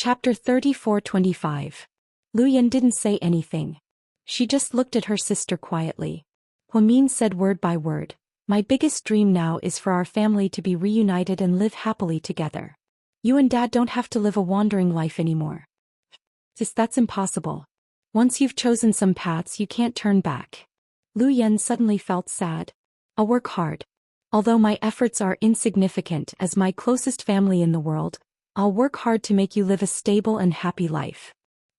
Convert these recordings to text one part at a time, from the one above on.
Chapter 34-25. Lu Yan didn't say anything. She just looked at her sister quietly. Huamin said word by word, "My biggest dream now is for our family to be reunited and live happily together. You and Dad don't have to live a wandering life anymore. That's impossible. Once you've chosen some paths you can't turn back." Lu Yan suddenly felt sad. "I'll work hard. Although my efforts are insignificant as my closest family in the world, I'll work hard to make you live a stable and happy life."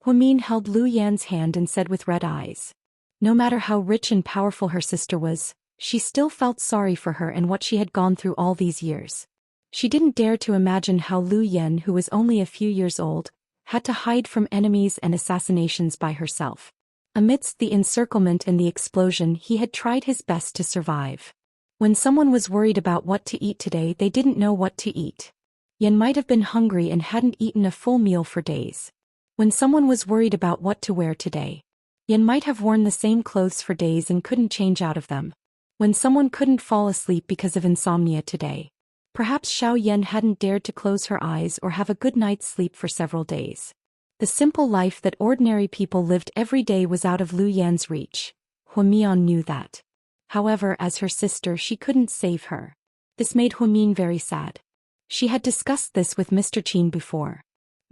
Huamin held Lu Yan's hand and said with red eyes. No matter how rich and powerful her sister was, she still felt sorry for her and what she had gone through all these years. She didn't dare to imagine how Lu Yan, who was only a few years old, had to hide from enemies and assassinations by herself. Amidst the encirclement and the explosion, he had tried his best to survive. When someone was worried about what to eat today, they didn't know what to eat. Yan might have been hungry and hadn't eaten a full meal for days. When someone was worried about what to wear today, Yan might have worn the same clothes for days and couldn't change out of them. When someone couldn't fall asleep because of insomnia today, perhaps Xiao Yan hadn't dared to close her eyes or have a good night's sleep for several days. The simple life that ordinary people lived every day was out of Lu Yan's reach. Huamian knew that. However, as her sister, she couldn't save her. This made Huamin very sad. She had discussed this with Mr. Qin before.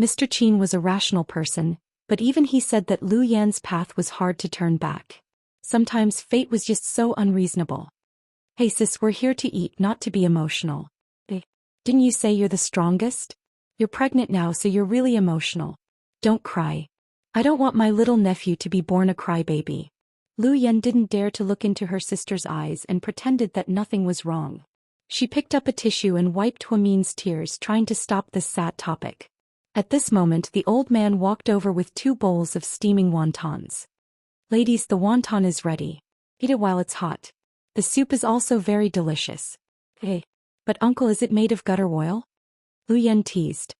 Mr. Qin was a rational person, but even he said that Lu Yan's path was hard to turn back. Sometimes fate was just so unreasonable. "Hey sis, we're here to eat, not to be emotional. Didn't you say you're the strongest? You're pregnant now, so you're really emotional. Don't cry. I don't want my little nephew to be born a crybaby." Lu Yan didn't dare to look into her sister's eyes and pretended that nothing was wrong. She picked up a tissue and wiped Huamin's tears, trying to stop this sad topic. At this moment, the old man walked over with 2 bowls of steaming wontons. "Ladies, the wonton is ready. Eat it while it's hot. The soup is also very delicious." "Hey, but uncle, is it made of gutter oil?" Lu Yan teased.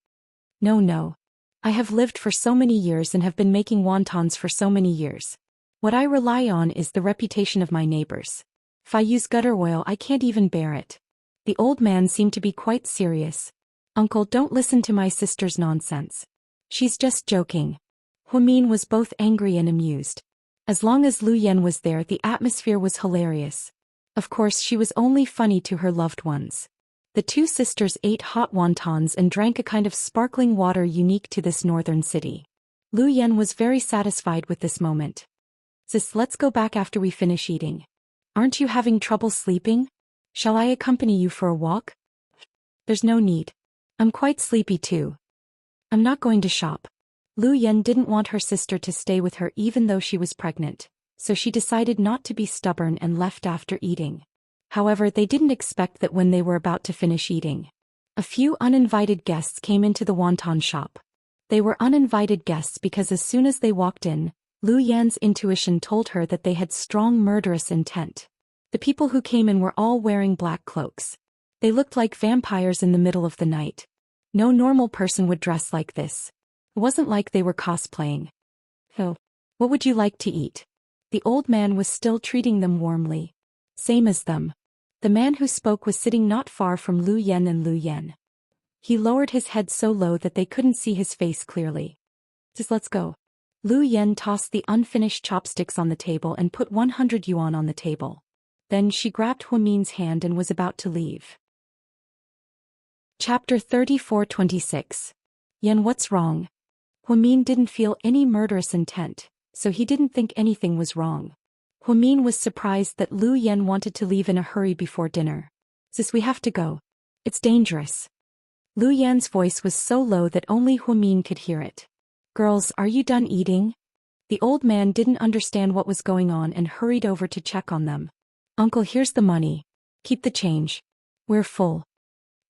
No. I have lived for so many years and have been making wontons for so many years. What I rely on is the reputation of my neighbors. If I use gutter oil, I can't even bear it." The old man seemed to be quite serious. "Uncle, don't listen to my sister's nonsense. She's just joking." Huamin was both angry and amused. As long as Lu Yan was there, the atmosphere was hilarious. Of course, she was only funny to her loved ones. The 2 sisters ate hot wontons and drank a kind of sparkling water unique to this northern city. Lu Yan was very satisfied with this moment. "Sis, let's go back after we finish eating. Aren't you having trouble sleeping? Shall I accompany you for a walk?" "There's no need. I'm quite sleepy too. I'm not going to shop." Lu Yan didn't want her sister to stay with her even though she was pregnant, so she decided not to be stubborn and left after eating. However, they didn't expect that when they were about to finish eating, a few uninvited guests came into the wonton shop. They were uninvited guests because as soon as they walked in, Lu Yan's intuition told her that they had strong murderous intent. The people who came in were all wearing black cloaks. They looked like vampires in the middle of the night. No normal person would dress like this. It wasn't like they were cosplaying. "Oh, what would you like to eat?" The old man was still treating them warmly. "Same as them." The man who spoke was sitting not far from Lu Yan and Lu Yan. He lowered his head so low that they couldn't see his face clearly. "Just let's go." Lu Yan tossed the unfinished chopsticks on the table and put 100 yuan on the table. Then she grabbed Huamin's hand and was about to leave. Chapter 34-26. "Yan, what's wrong?" Huamin didn't feel any murderous intent, so he didn't think anything was wrong. Huamin was surprised that Lu Yan wanted to leave in a hurry before dinner. "Sis, we have to go. It's dangerous." Lu Yan's voice was so low that only Huamin could hear it. "Girls, are you done eating?" The old man didn't understand what was going on and hurried over to check on them. "Uncle, here's the money. Keep the change. We're full."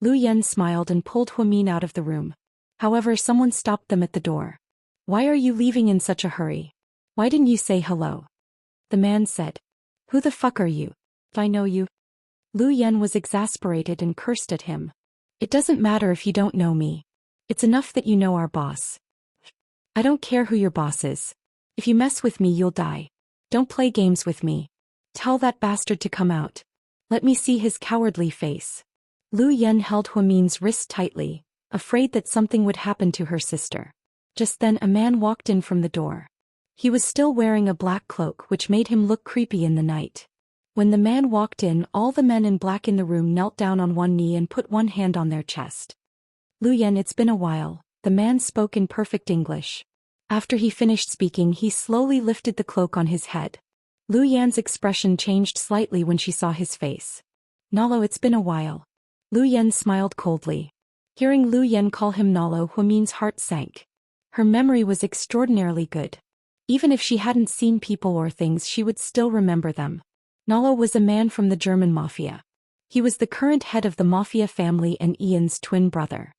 Lu Yan smiled and pulled Huamin out of the room. However, someone stopped them at the door. "Why are you leaving in such a hurry? Why didn't you say hello?" The man said. "Who the fuck are you? If I know you?" Lu Yan was exasperated and cursed at him. "It doesn't matter if you don't know me. It's enough that you know our boss." "I don't care who your boss is. If you mess with me, you'll die. Don't play games with me. Tell that bastard to come out. Let me see his cowardly face." Lu Yan held Huamin's wrist tightly. afraid that something would happen to her sister. Just then a man walked in from the door. He was still wearing a black cloak, which made him look creepy in the night. When the man walked in, all the men in black in the room knelt down on one knee and put one hand on their chest. "Luyan, it's been a while," the man spoke in perfect English. After he finished speaking, he slowly lifted the cloak on his head. Luyan's expression changed slightly when she saw his face. "Nalo, it's been a while." Luyan smiled coldly. Hearing Luyan call him Nalo, Huamin's heart sank. Her memory was extraordinarily good. Even if she hadn't seen people or things, she would still remember them. Nalo was a man from the German mafia. He was the current head of the mafia family and Ian's twin brother.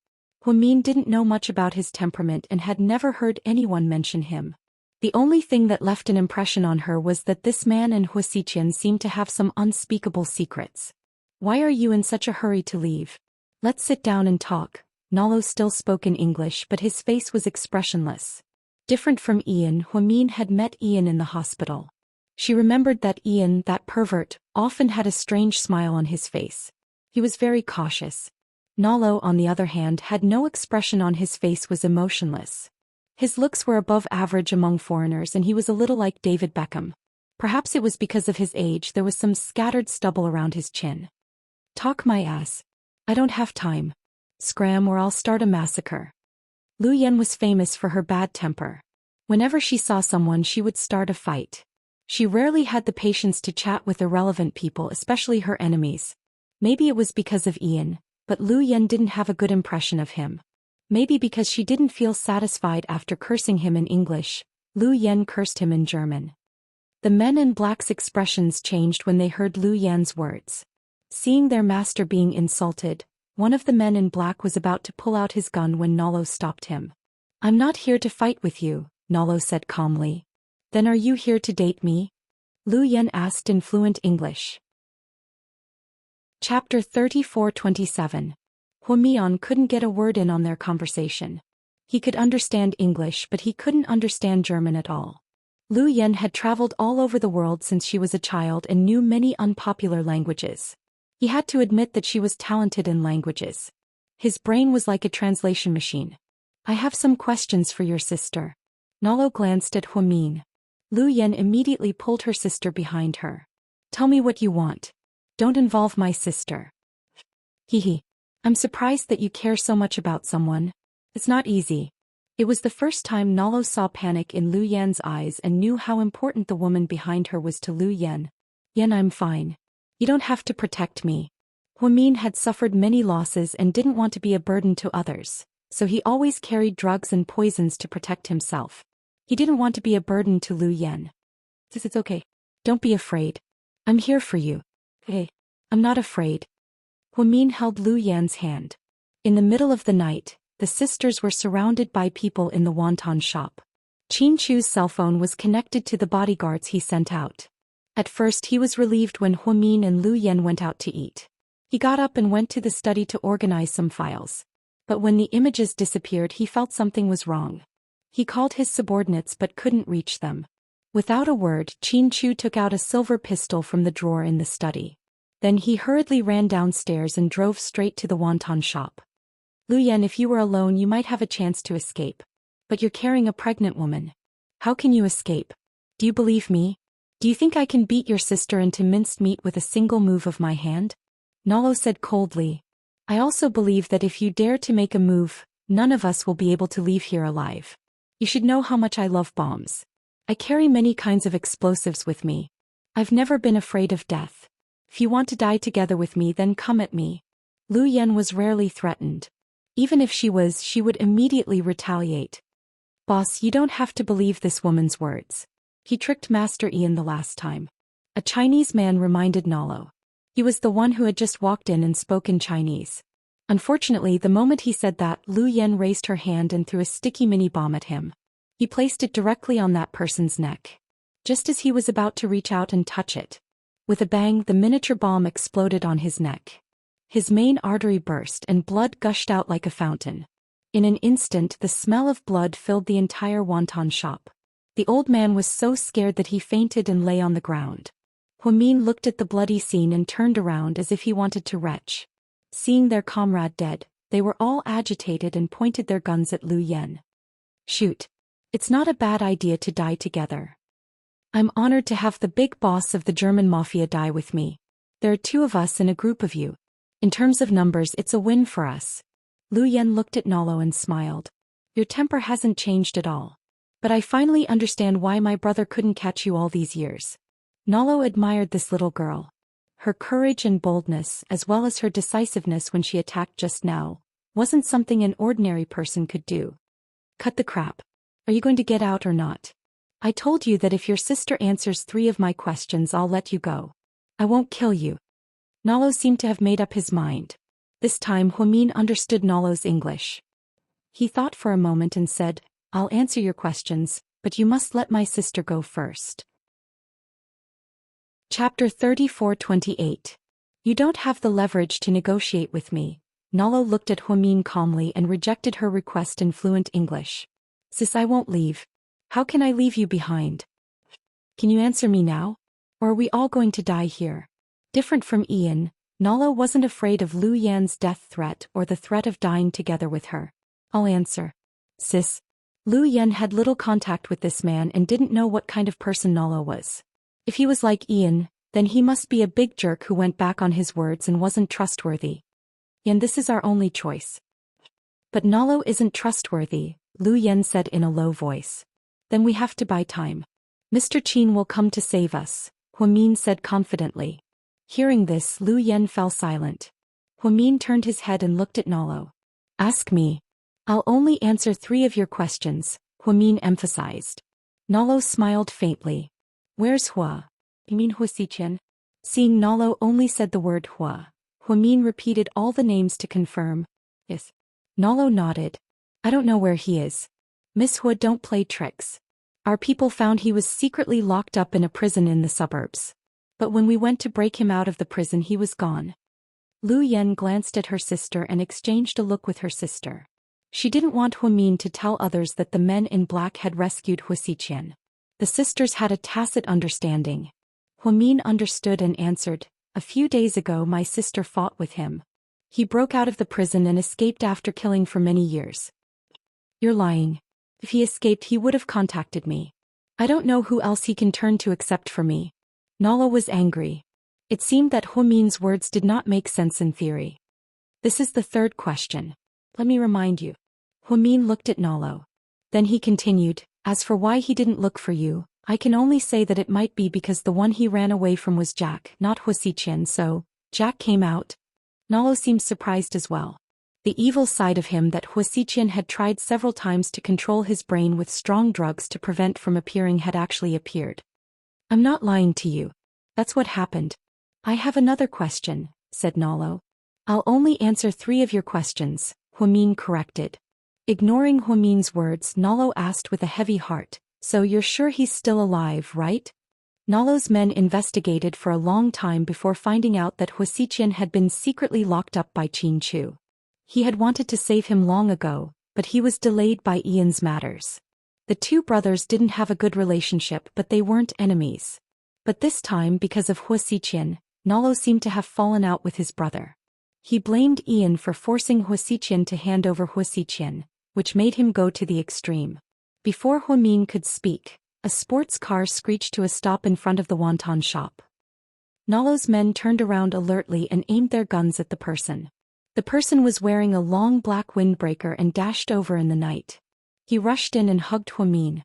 Huamin didn't know much about his temperament and had never heard anyone mention him. The only thing that left an impression on her was that this man and Huasiqian seemed to have some unspeakable secrets. "Why are you in such a hurry to leave? Let's sit down and talk." Nalo still spoke in English, but his face was expressionless. Different from Ian, Huamin had met Ian in the hospital. She remembered that Ian, that pervert, often had a strange smile on his face. He was very cautious. Nalo, on the other hand, had no expression on his face, was emotionless. His looks were above average among foreigners, and he was a little like David Beckham. Perhaps it was because of his age, there was some scattered stubble around his chin. "Talk my ass. I don't have time. Scram or I'll start a massacre." Luyan was famous for her bad temper. Whenever she saw someone, she would start a fight. She rarely had the patience to chat with irrelevant people, especially her enemies. Maybe it was because of Ian, but Luyan didn't have a good impression of him. Maybe because she didn't feel satisfied after cursing him in English, Luyan cursed him in German. The men in black's expressions changed when they heard Luyan's words. Seeing their master being insulted, one of the men in black was about to pull out his gun when Nalo stopped him. "I'm not here to fight with you," Nalo said calmly. "Then are you here to date me?" Luyan asked in fluent English. Chapter 34-27. Huamian couldn't get a word in on their conversation. He could understand English, but he couldn't understand German at all. Luyan had traveled all over the world since she was a child and knew many unpopular languages. He had to admit that she was talented in languages. His brain was like a translation machine. "I have some questions for your sister." Nalo glanced at Huamin. Luyan immediately pulled her sister behind her. "Tell me what you want. Don't involve my sister." "Hehe. I'm surprised that you care so much about someone. It's not easy." It was the first time Nalo saw panic in Luyan's eyes and knew how important the woman behind her was to Luyan. "Yen, I'm fine. You don't have to protect me." Huamin had suffered many losses and didn't want to be a burden to others, so he always carried drugs and poisons to protect himself. He didn't want to be a burden to Luyan. "It's okay. Don't be afraid. I'm here for you." "Hey, I'm not afraid." Huamin held Luyan's hand. In the middle of the night, the sisters were surrounded by people in the wonton shop. Qin Chu's cell phone was connected to the bodyguards he sent out. At first he was relieved when Huamin and Luyan went out to eat. He got up and went to the study to organize some files. But when the images disappeared, he felt something was wrong. He called his subordinates but couldn't reach them. Without a word, Qin Chu took out a silver pistol from the drawer in the study. Then he hurriedly ran downstairs and drove straight to the wonton shop. "Luyan, if you were alone you might have a chance to escape. But you're carrying a pregnant woman. How can you escape? Do you believe me? Do you think I can beat your sister into minced meat with a single move of my hand?" Nalo said coldly. "I also believe that if you dare to make a move, none of us will be able to leave here alive. You should know how much I love bombs. I carry many kinds of explosives with me. I've never been afraid of death. If you want to die together with me, then come at me." Luyan was rarely threatened. Even if she was, she would immediately retaliate. "Boss, you don't have to believe this woman's words. He tricked Master Ian the last time." A Chinese man reminded Nalo. He was the one who had just walked in and spoke in Chinese. Unfortunately, the moment he said that, Luyan raised her hand and threw a sticky mini bomb at him. He placed it directly on that person's neck. Just as he was about to reach out and touch it, with a bang, the miniature bomb exploded on his neck. His main artery burst and blood gushed out like a fountain. In an instant, the smell of blood filled the entire wonton shop. The old man was so scared that he fainted and lay on the ground. Huamin looked at the bloody scene and turned around as if he wanted to retch. Seeing their comrade dead, They were all agitated and pointed their guns at Lu Yan. Shoot. It's not a bad idea to die together. I'm honored to have the big boss of the German mafia die with me. There are 2 of us in a group of you. In terms of numbers, it's a win for us. Lu Yan looked at Nalo and smiled. Your temper hasn't changed at all. But I finally understand why my brother couldn't catch you all these years. Nalo admired this little girl. Her courage and boldness, as well as her decisiveness when she attacked just now, wasn't something an ordinary person could do. Cut the crap. Are you going to get out or not? I told you that if your sister answers 3 of my questions, I'll let you go. I won't kill you. Nalo seemed to have made up his mind. This time Huamin understood Nalo's English. He thought for a moment and said, I'll answer your questions, but you must let my sister go first. Chapter 34:28. You don't have the leverage to negotiate with me. Nalo looked at Huamin calmly and rejected her request in fluent English. Sis, I won't leave. How can I leave you behind? Can you answer me now? Or are we all going to die here? Different from Ian, Nalo wasn't afraid of Lu Yan's death threat or the threat of dying together with her. I'll answer. Sis. Lu Yan had little contact with this man and didn't know what kind of person Nalo was. If he was like Ian, then he must be a big jerk who went back on his words and wasn't trustworthy. And this is our only choice. But Nalo isn't trustworthy, Lu Yan said in a low voice. Then we have to buy time. Mr. Qin will come to save us, Huamin said confidently. Hearing this, Lu Yan fell silent. Huamin turned his head and looked at Nalo. Ask me. I'll only answer 3 of your questions, Huamin emphasized. Nalo smiled faintly. Where's Hua? You mean Hua Xiqian? Seeing Nalo only said the word Hua, Huamin repeated all the names to confirm. Yes. Nalo nodded. I don't know where he is. Miss Hua, don't play tricks. Our people found he was secretly locked up in a prison in the suburbs. But when we went to break him out of the prison, he was gone. Lu Yan glanced at her sister and exchanged a look with her sister. She didn't want Huamin to tell others that the men in black had rescued Hua Xiqian. The sisters had a tacit understanding. Huamin understood and answered, A few days ago my sister fought with him. He broke out of the prison and escaped after killing for many years. You're lying. If he escaped, he would have contacted me. I don't know who else he can turn to except for me. Nalo was angry. It seemed that Huamin's words did not make sense in theory. This is the 3rd question. Let me remind you. Huamin looked at Nalo. Then he continued, As for why he didn't look for you, I can only say that it might be because the one he ran away from was Jack, not Hua Xiqian, so Jack came out. Nalo seemed surprised as well. The evil side of him that Hua Xiqian had tried several times to control his brain with strong drugs to prevent from appearing had actually appeared. I'm not lying to you. That's what happened. I have another question, said Nalo. I'll only answer 3 of your questions, Huamin corrected. Ignoring Huamin's words, Nalo asked with a heavy heart, So you're sure he's still alive, right? Nalo's men investigated for a long time before finding out that Hua Xiqian had been secretly locked up by Qin Chu. He had wanted to save him long ago, but he was delayed by Ian's matters. The 2 brothers didn't have a good relationship, but they weren't enemies. But this time, because of Hua Xiqian, Nalo seemed to have fallen out with his brother. He blamed Ian for forcing Hua Xiqian to hand over Hua Xiqian, which made him go to the extreme. Before Huamin could speak, a sports car screeched to a stop in front of the wonton shop. Nalo's men turned around alertly and aimed their guns at the person. The person was wearing a long black windbreaker and dashed over in the night. He rushed in and hugged Huamin.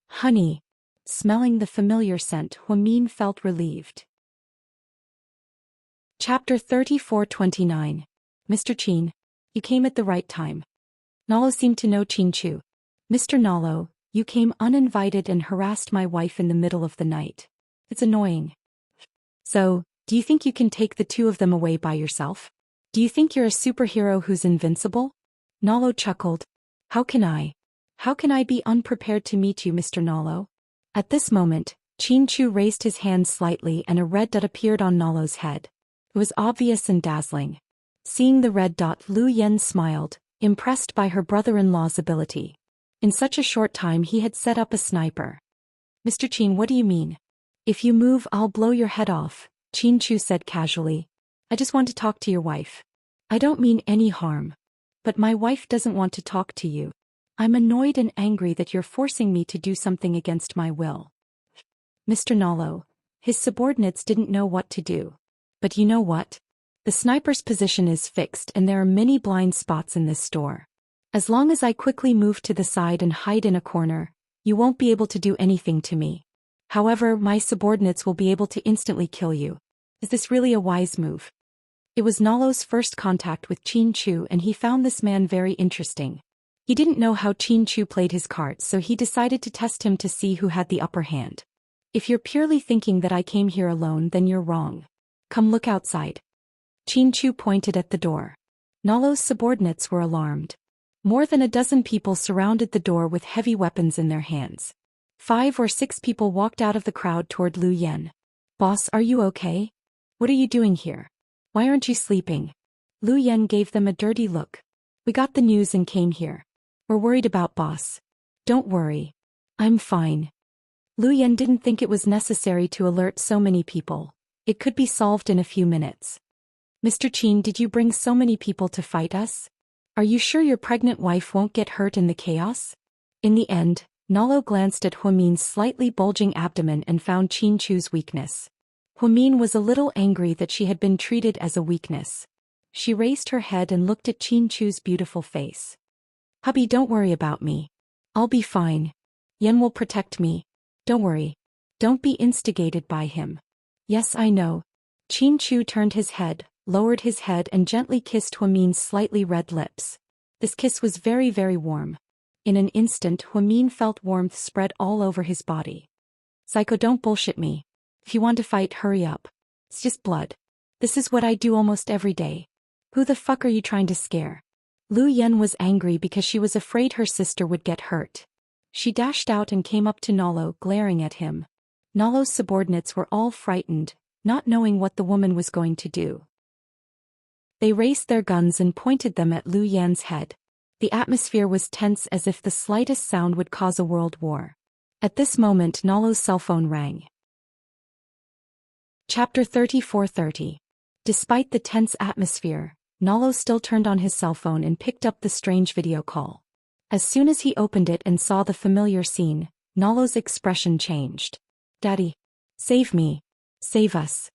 Honey. Smelling the familiar scent, Huamin felt relieved. Chapter 34:29. Mr. Qin. You came at the right time. Nalo seemed to know Qin Chu. Mr. Nalo, you came uninvited and harassed my wife in the middle of the night. It's annoying. So, do you think you can take the 2 of them away by yourself? Do you think you're a superhero who's invincible? Nalo chuckled. How can I be unprepared to meet you, Mr. Nalo? At this moment, Qin Chu raised his hand slightly and a red dot appeared on Nalo's head. It was obvious and dazzling. Seeing the red dot, Lu Yan smiled, impressed by her brother-in-law's ability. In such a short time he had set up a sniper. Mr. Qin, what do you mean? If you move, I'll blow your head off, Qin Chu said casually. I just want to talk to your wife. I don't mean any harm. But my wife doesn't want to talk to you. I'm annoyed and angry that you're forcing me to do something against my will. Mr. Nalo. His subordinates didn't know what to do. But you know what? The sniper's position is fixed and there are many blind spots in this store. As long as I quickly move to the side and hide in a corner, you won't be able to do anything to me. However, my subordinates will be able to instantly kill you. Is this really a wise move? It was Nalo's first contact with Chin Chu and he found this man very interesting. He didn't know how Chin Chu played his cards, so he decided to test him to see who had the upper hand. If you're purely thinking that I came here alone, then you're wrong. Come look outside. Chin Chu pointed at the door. Nalo's subordinates were alarmed. More than a dozen people surrounded the door with heavy weapons in their hands. 5 or 6 people walked out of the crowd toward Lu Yan. Boss, are you okay? What are you doing here? Why aren't you sleeping? Lu Yan gave them a dirty look. We got the news and came here. We're worried about boss. Don't worry. I'm fine. Lu Yan didn't think it was necessary to alert so many people. It could be solved in a few minutes. Mr. Qin, did you bring so many people to fight us? Are you sure your pregnant wife won't get hurt in the chaos? In the end, Nalo glanced at Huamin's slightly bulging abdomen and found Chin Chu's weakness. Huamin was a little angry that she had been treated as a weakness. She raised her head and looked at Chin Chu's beautiful face. Hubby, don't worry about me. I'll be fine. Yen will protect me. Don't worry. Don't be instigated by him. Yes, I know. Chin Chu turned his head, lowered his head and gently kissed Huamin's slightly red lips. This kiss was very, very warm. In an instant, Huamin felt warmth spread all over his body. Psycho, don't bullshit me. If you want to fight, hurry up. It's just blood. This is what I do almost every day. Who the fuck are you trying to scare? Lu Yan was angry because she was afraid her sister would get hurt. She dashed out and came up to Nalo, glaring at him. Nalo's subordinates were all frightened, not knowing what the woman was going to do. They raised their guns and pointed them at Lu Yan's head. The atmosphere was tense as if the slightest sound would cause a world war. At this moment, Nalo's cell phone rang. Chapter 34:30. Despite the tense atmosphere, Nalo still turned on his cell phone and picked up the strange video call. As soon as he opened it and saw the familiar scene, Nalo's expression changed. Daddy. Save me. Save us.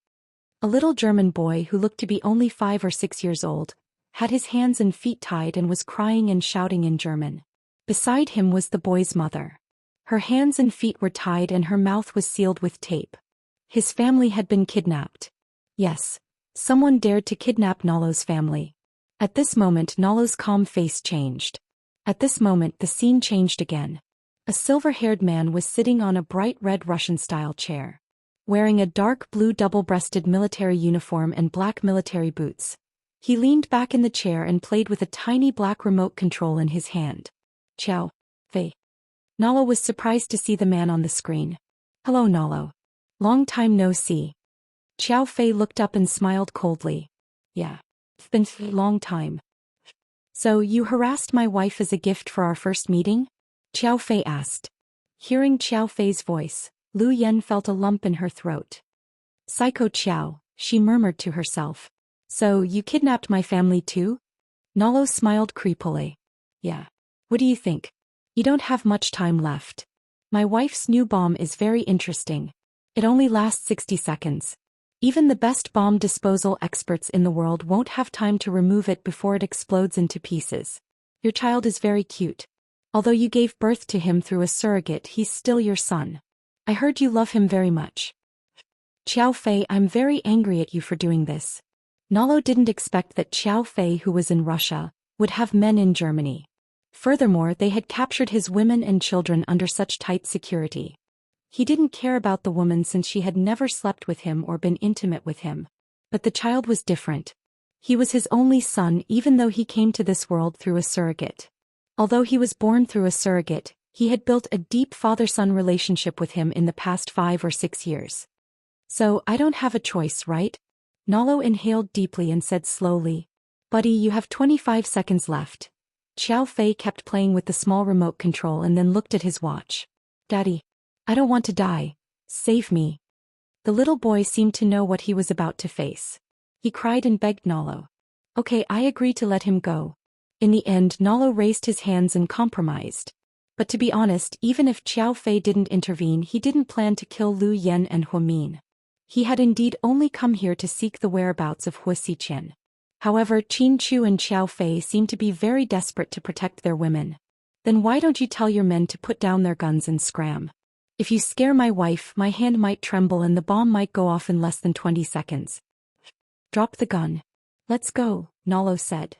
A little German boy who looked to be only 5 or 6 years old, had his hands and feet tied and was crying and shouting in German. Beside him was the boy's mother. Her hands and feet were tied and her mouth was sealed with tape. His family had been kidnapped. Yes, someone dared to kidnap Nalo's family. At this moment, Nalo's calm face changed. At this moment, the scene changed again. A silver-haired man was sitting on a bright red Russian-style chair. Wearing a dark blue double-breasted military uniform and black military boots. He leaned back in the chair and played with a tiny black remote control in his hand. Ciao, Fei. Nalo was surprised to see the man on the screen. Hello, Nalo. Long time no see. Xiao Fei looked up and smiled coldly. Yeah. It's been a long time. So you harassed my wife as a gift for our first meeting? Xiao Fei asked. Hearing Xiao Fei's voice, Lu Yan felt a lump in her throat. Psycho Xiao, she murmured to herself. So you kidnapped my family too? Nalo smiled creepily. Yeah. What do you think? You don't have much time left. My wife's new bomb is very interesting. It only lasts 60 seconds. Even the best bomb disposal experts in the world won't have time to remove it before it explodes into pieces. Your child is very cute. Although you gave birth to him through a surrogate, he's still your son. I heard you love him very much. Xiao Fei, I'm very angry at you for doing this. Nalo didn't expect that Xiao Fei, who was in Russia, would have men in Germany. Furthermore, they had captured his women and children under such tight security. He didn't care about the woman since she had never slept with him or been intimate with him. But the child was different. He was his only son even though he came to this world through a surrogate. Although he was born through a surrogate, he had built a deep father-son relationship with him in the past 5 or 6 years. So, I don't have a choice, right? Nalo inhaled deeply and said slowly. Buddy, you have 25 seconds left. Xiao Fei kept playing with the small remote control and then looked at his watch. Daddy. I don't want to die. Save me. The little boy seemed to know what he was about to face. He cried and begged Nalo. Okay, I agree to let him go. In the end, Nalo raised his hands and compromised. But to be honest, even if Qiao Fei didn't intervene, he didn't plan to kill Lu Yan and Huamin. He had indeed only come here to seek the whereabouts of Hua Xiqian. However, Qin Chu and Qiao Fei seemed to be very desperate to protect their women. Then why don't you tell your men to put down their guns and scram? If you scare my wife, my hand might tremble and the bomb might go off in less than 20 seconds. Drop the gun. Let's go, Nalo said.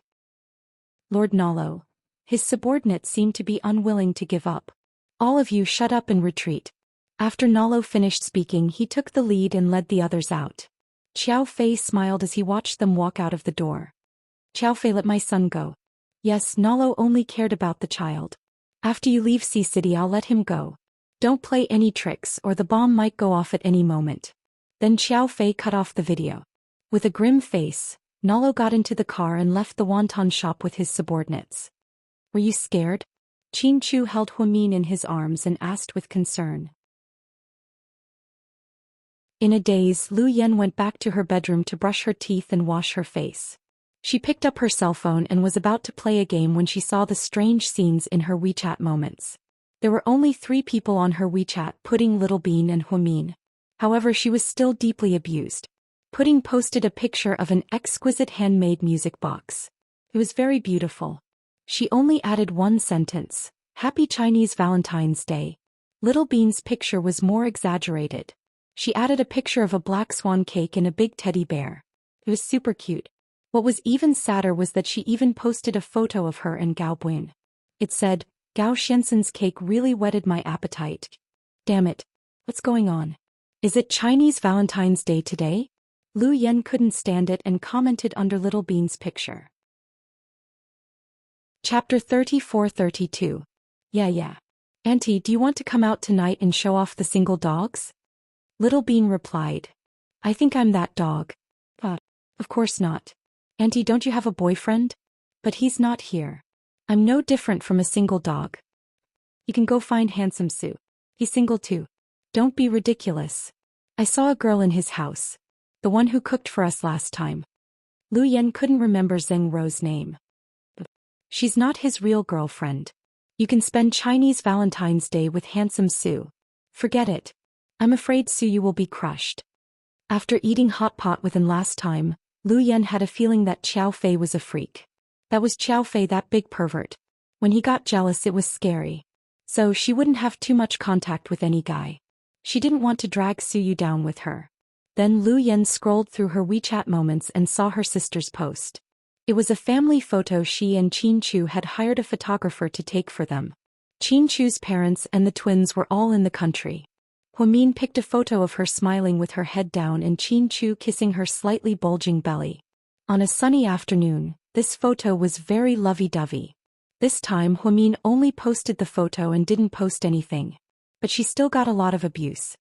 Lord Nalo. His subordinate seemed to be unwilling to give up. All of you shut up and retreat. After Nalo finished speaking, he took the lead and led the others out. Qiao Fei smiled as he watched them walk out of the door. Qiao Fei, let my son go. Yes, Nalo only cared about the child. After you leave Sea City, I'll let him go. Don't play any tricks or the bomb might go off at any moment. Then Qiao Fei cut off the video. With a grim face, Nalo got into the car and left the wonton shop with his subordinates. Were you scared? Qin Chu held Huamin in his arms and asked with concern. In a daze, Lu Yan went back to her bedroom to brush her teeth and wash her face. She picked up her cell phone and was about to play a game when she saw the strange scenes in her WeChat moments. There were only 3 people on her WeChat, Pudding, Little Bean and Huamin. However, she was still deeply abused. Pudding posted a picture of an exquisite handmade music box. It was very beautiful. She only added one sentence, Happy Chinese Valentine's Day. Little Bean's picture was more exaggerated. She added a picture of a black swan cake and a big teddy bear. It was super cute. What was even sadder was that she even posted a photo of her and Gao Buin. It said, Gao Xiansen's cake really whetted my appetite. Damn it. What's going on? Is it Chinese Valentine's Day today? Lu Yan couldn't stand it and commented under Little Bean's picture. Chapter 34-32. Yeah. Auntie, do you want to come out tonight and show off the single dogs? Little Bean replied. I think I'm that dog. Of course not. Auntie, don't you have a boyfriend? But he's not here. I'm no different from a single dog. You can go find Handsome Sue. He's single too. Don't be ridiculous. I saw a girl in his house. The one who cooked for us last time. Lu Yan couldn't remember Zheng Rou's name. She's not his real girlfriend. You can spend Chinese Valentine's Day with Handsome Sue. Forget it. I'm afraid Suyu will be crushed. After eating hot pot with him last time, Lu Yan had a feeling that Qiao Fei was a freak. That was Qiao Fei, that big pervert. When he got jealous, it was scary. So she wouldn't have too much contact with any guy. She didn't want to drag Suyu down with her. Then Lu Yan scrolled through her WeChat moments and saw her sister's post. It was a family photo she and Qin Chu had hired a photographer to take for them. Qin Chu's parents and the twins were all in the country. Huamin picked a photo of her smiling with her head down and Qin Chu kissing her slightly bulging belly. On a sunny afternoon, this photo was very lovey-dovey. This time Huamin only posted the photo and didn't post anything. But she still got a lot of abuse.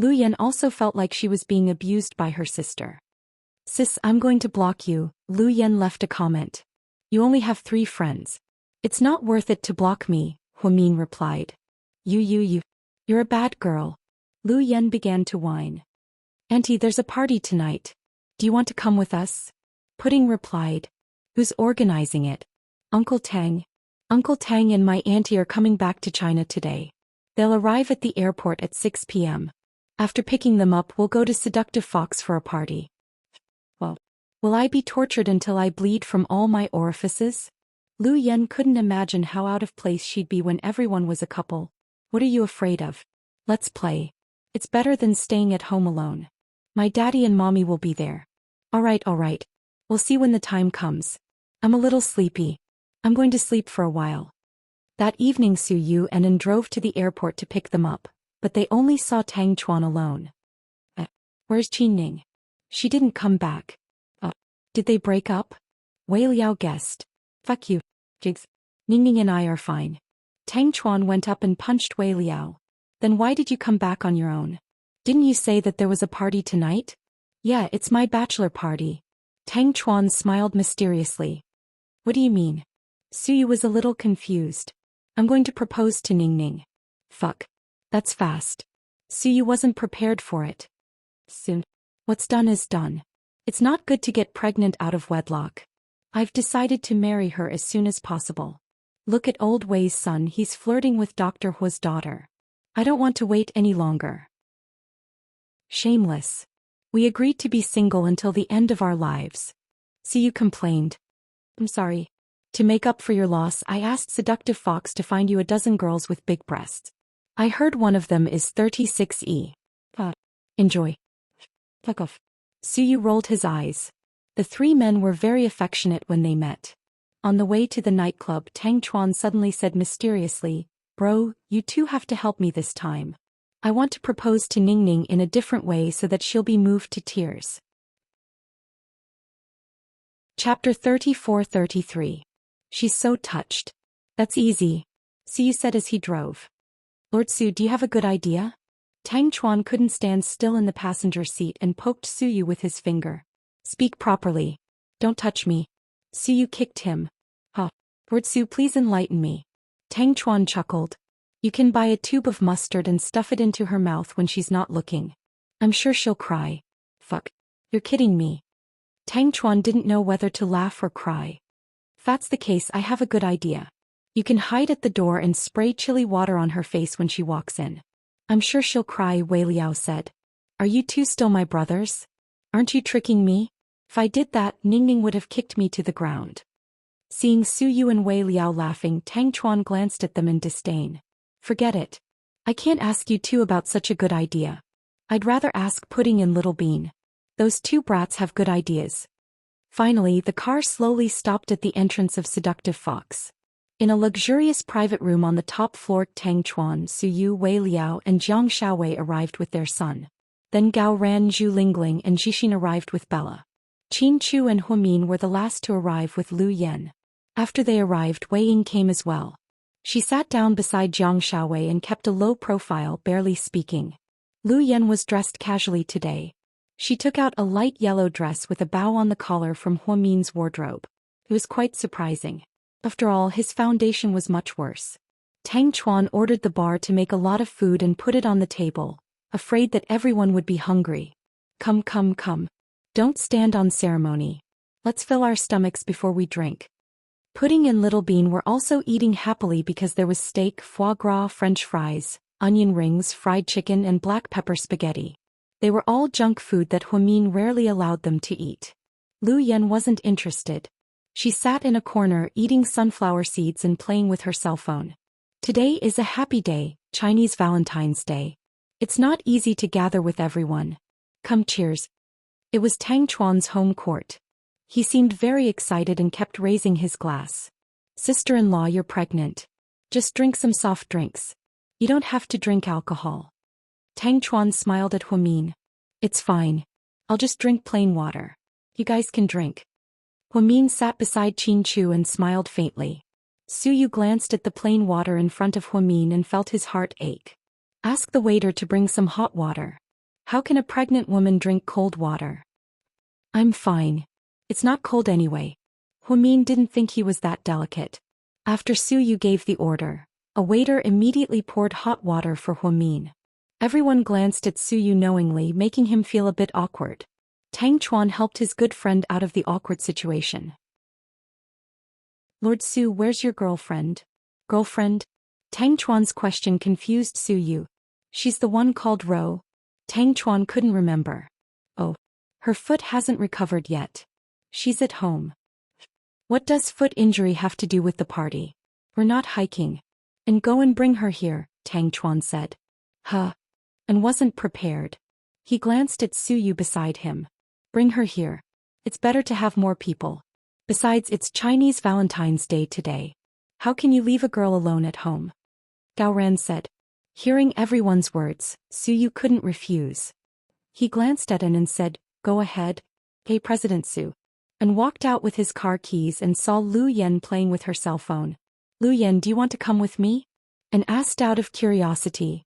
Lu Yan also felt like she was being abused by her sister. Sis, I'm going to block you, Lu Yan left a comment. You only have 3 friends. It's not worth it to block me, Huamin replied. You're a bad girl. Lu Yan began to whine. Auntie, there's a party tonight. Do you want to come with us? Pudding replied. Who's organizing it? Uncle Tang. Uncle Tang and my auntie are coming back to China today. They'll arrive at the airport at 6 p.m. After picking them up, we'll go to Seductive Fox for a party. Well, will I be tortured until I bleed from all my orifices? Lu Yan couldn't imagine how out of place she'd be when everyone was a couple. What are you afraid of? Let's play. It's better than staying at home alone. My daddy and mommy will be there. All right. We'll see when the time comes. I'm a little sleepy. I'm going to sleep for a while. That evening Su Yu and En drove to the airport to pick them up, but they only saw Tang Chuan alone. Where's Qin Ning? She didn't come back. Did they break up? Wei Liao guessed. Fuck you, Jigs. Ningning and I are fine. Tang Chuan went up and punched Wei Liao. Then why did you come back on your own? Didn't you say that there was a party tonight? Yeah, it's my bachelor party. Tang Chuan smiled mysteriously. What do you mean? Suyu was a little confused. I'm going to propose to Ningning. Fuck. That's fast. Suyu wasn't prepared for it. Soon. What's done is done. It's not good to get pregnant out of wedlock. I've decided to marry her as soon as possible. Look at old Wei's son, he's flirting with Dr. Hua's daughter. I don't want to wait any longer. Shameless. We agreed to be single until the end of our lives. See, you complained. I'm sorry. To make up for your loss, I asked Seductive Fox to find you a dozen girls with big breasts. I heard one of them is 36E. Enjoy. Fuck off. Suyu rolled his eyes. The three men were very affectionate when they met. On the way to the nightclub, Tang Chuan suddenly said mysteriously, "Bro, you two have to help me this time. I want to propose to Ningning in a different way so that she'll be moved to tears." Chapter 34-33. She's so touched. That's easy. Suyu said as he drove. Lord Su, do you have a good idea? Tang Chuan couldn't stand still in the passenger seat and poked Suyu with his finger. Speak properly. Don't touch me. Suyu kicked him. Lord Su, please enlighten me. Tang Chuan chuckled. You can buy a tube of mustard and stuff it into her mouth when she's not looking. I'm sure she'll cry. Fuck. You're kidding me. Tang Chuan didn't know whether to laugh or cry. If that's the case, I have a good idea. You can hide at the door and spray chili water on her face when she walks in. I'm sure she'll cry, Wei Liao said. Are you two still my brothers? Aren't you tricking me? If I did that, Ningning would have kicked me to the ground. Seeing Suyu and Wei Liao laughing, Tang Chuan glanced at them in disdain. Forget it. I can't ask you two about such a good idea. I'd rather ask Pudding and Little Bean. Those two brats have good ideas. Finally, the car slowly stopped at the entrance of Seductive Fox. In a luxurious private room on the top floor, Tang Chuan, Suyu, Wei Liao, and Jiang Xiaowei arrived with their son. Then Gao Ran, Zhu Lingling, and Jixin arrived with Bella. Qin Chu and Huamin were the last to arrive with Lu Yen. After they arrived, Wei Ying came as well. She sat down beside Jiang Xiaowei and kept a low profile, barely speaking. Lu Yen was dressed casually today. She took out a light yellow dress with a bow on the collar from Huamin's wardrobe. It was quite surprising. After all, his foundation was much worse. Tang Chuan ordered the bar to make a lot of food and put it on the table, afraid that everyone would be hungry. Come. Don't stand on ceremony. Let's fill our stomachs before we drink. Pudding and Little Bean were also eating happily because there was steak, foie gras, French fries, onion rings, fried chicken, and black pepper spaghetti. They were all junk food that Huamin rarely allowed them to eat. Lu Yen wasn't interested. She sat in a corner eating sunflower seeds and playing with her cell phone. Today is a happy day, Chinese Valentine's Day. It's not easy to gather with everyone. Come, cheers. It was Tang Chuan's home court. He seemed very excited and kept raising his glass. Sister-in-law, you're pregnant. Just drink some soft drinks. You don't have to drink alcohol. Tang Chuan smiled at Huamin. It's fine. I'll just drink plain water. You guys can drink. Huamin sat beside Qin Chu and smiled faintly. Suyu glanced at the plain water in front of Huamin and felt his heart ache. Ask the waiter to bring some hot water. How can a pregnant woman drink cold water? I'm fine. It's not cold anyway. Huamin didn't think he was that delicate. After Suyu gave the order, a waiter immediately poured hot water for Huamin. Everyone glanced at Suyu knowingly, making him feel a bit awkward. Tang Chuan helped his good friend out of the awkward situation. Lord Su, where's your girlfriend? Girlfriend? Tang Chuan's question confused Suyu. She's the one called Ro. Tang Chuan couldn't remember. Oh. Her foot hasn't recovered yet. She's at home. What does foot injury have to do with the party? We're not hiking. And go and bring her here, Tang Chuan said. Huh. And wasn't prepared. He glanced at Suyu beside him. Bring her here. It's better to have more people. Besides, it's Chinese Valentine's Day today. How can you leave a girl alone at home? Gao Ran said. Hearing everyone's words, Suyu couldn't refuse. He glanced at An and said, Go ahead, hey President Su. And walked out with his car keys and saw Lu Yen playing with her cell phone. Lu Yen, do you want to come with me? And asked out of curiosity.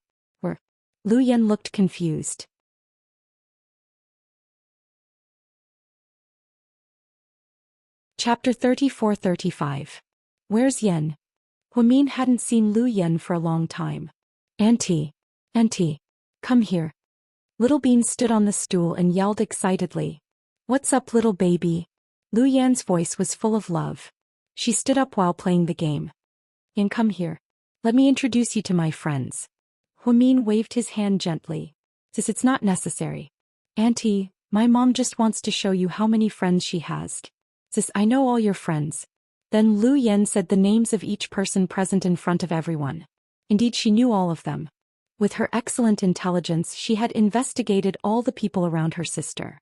Lu Yen looked confused. Chapter 34-35. Where's Yen? Huamin hadn't seen Lu Yen for a long time. Auntie, come here. Little Bean stood on the stool and yelled excitedly. What's up, little baby? Lu Yan's voice was full of love. She stood up while playing the game. Yan, come here. Let me introduce you to my friends. Huamin waved his hand gently. Sis, it's not necessary. Auntie, my mom just wants to show you how many friends she has. Sis, I know all your friends. Then Lu Yan said the names of each person present in front of everyone. Indeed, she knew all of them. With her excellent intelligence, she had investigated all the people around her sister.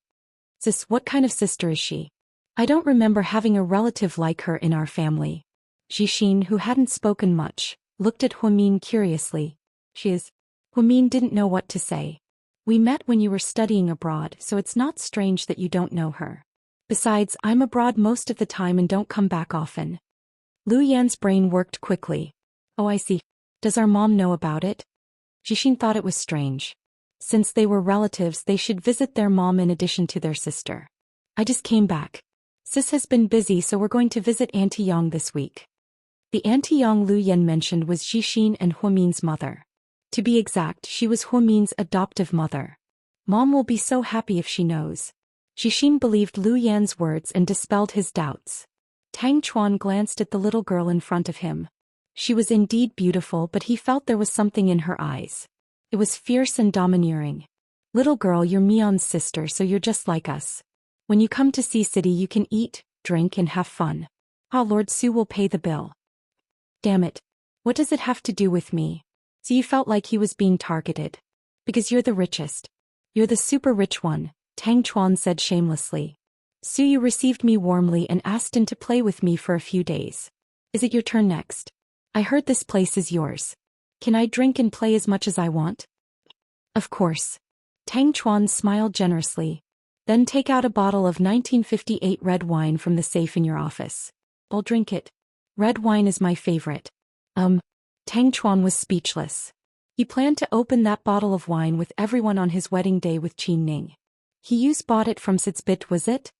Sis, what kind of sister is she? I don't remember having a relative like her in our family. Jixin, who hadn't spoken much, looked at Huamin curiously. She is. Huamin didn't know what to say. We met when you were studying abroad, so it's not strange that you don't know her. Besides, I'm abroad most of the time and don't come back often. Lu Yan's brain worked quickly. Oh, I see. Does our mom know about it? Jixin thought it was strange. Since they were relatives, they should visit their mom in addition to their sister. I just came back. Sis has been busy, so we're going to visit Auntie Yang this week. The Auntie Yang Lu Yan mentioned was Jixin and Huamin's mother. To be exact, she was Huamin's adoptive mother. Mom will be so happy if she knows. Jixin believed Lu Yan's words and dispelled his doubts. Tang Chuan glanced at the little girl in front of him. She was indeed beautiful, but he felt there was something in her eyes. It was fierce and domineering. Little girl, you're Mion's sister, so you're just like us. When you come to Sea City, you can eat, drink, and have fun. Lord Su will pay the bill. Damn it. What does it have to do with me? So you felt like he was being targeted. Because you're the richest. You're the super rich one, Tang Chuan said shamelessly. Su, you received me warmly and asked in to play with me for a few days. Is it your turn next? I heard this place is yours. Can I drink and play as much as I want? Of course. Tang Chuan smiled generously. Then take out a bottle of 1958 red wine from the safe in your office. I'll drink it. Red wine is my favorite. Tang Chuan was speechless. He planned to open that bottle of wine with everyone on his wedding day with Qin Ning. Bought it from Sitzbit, was it?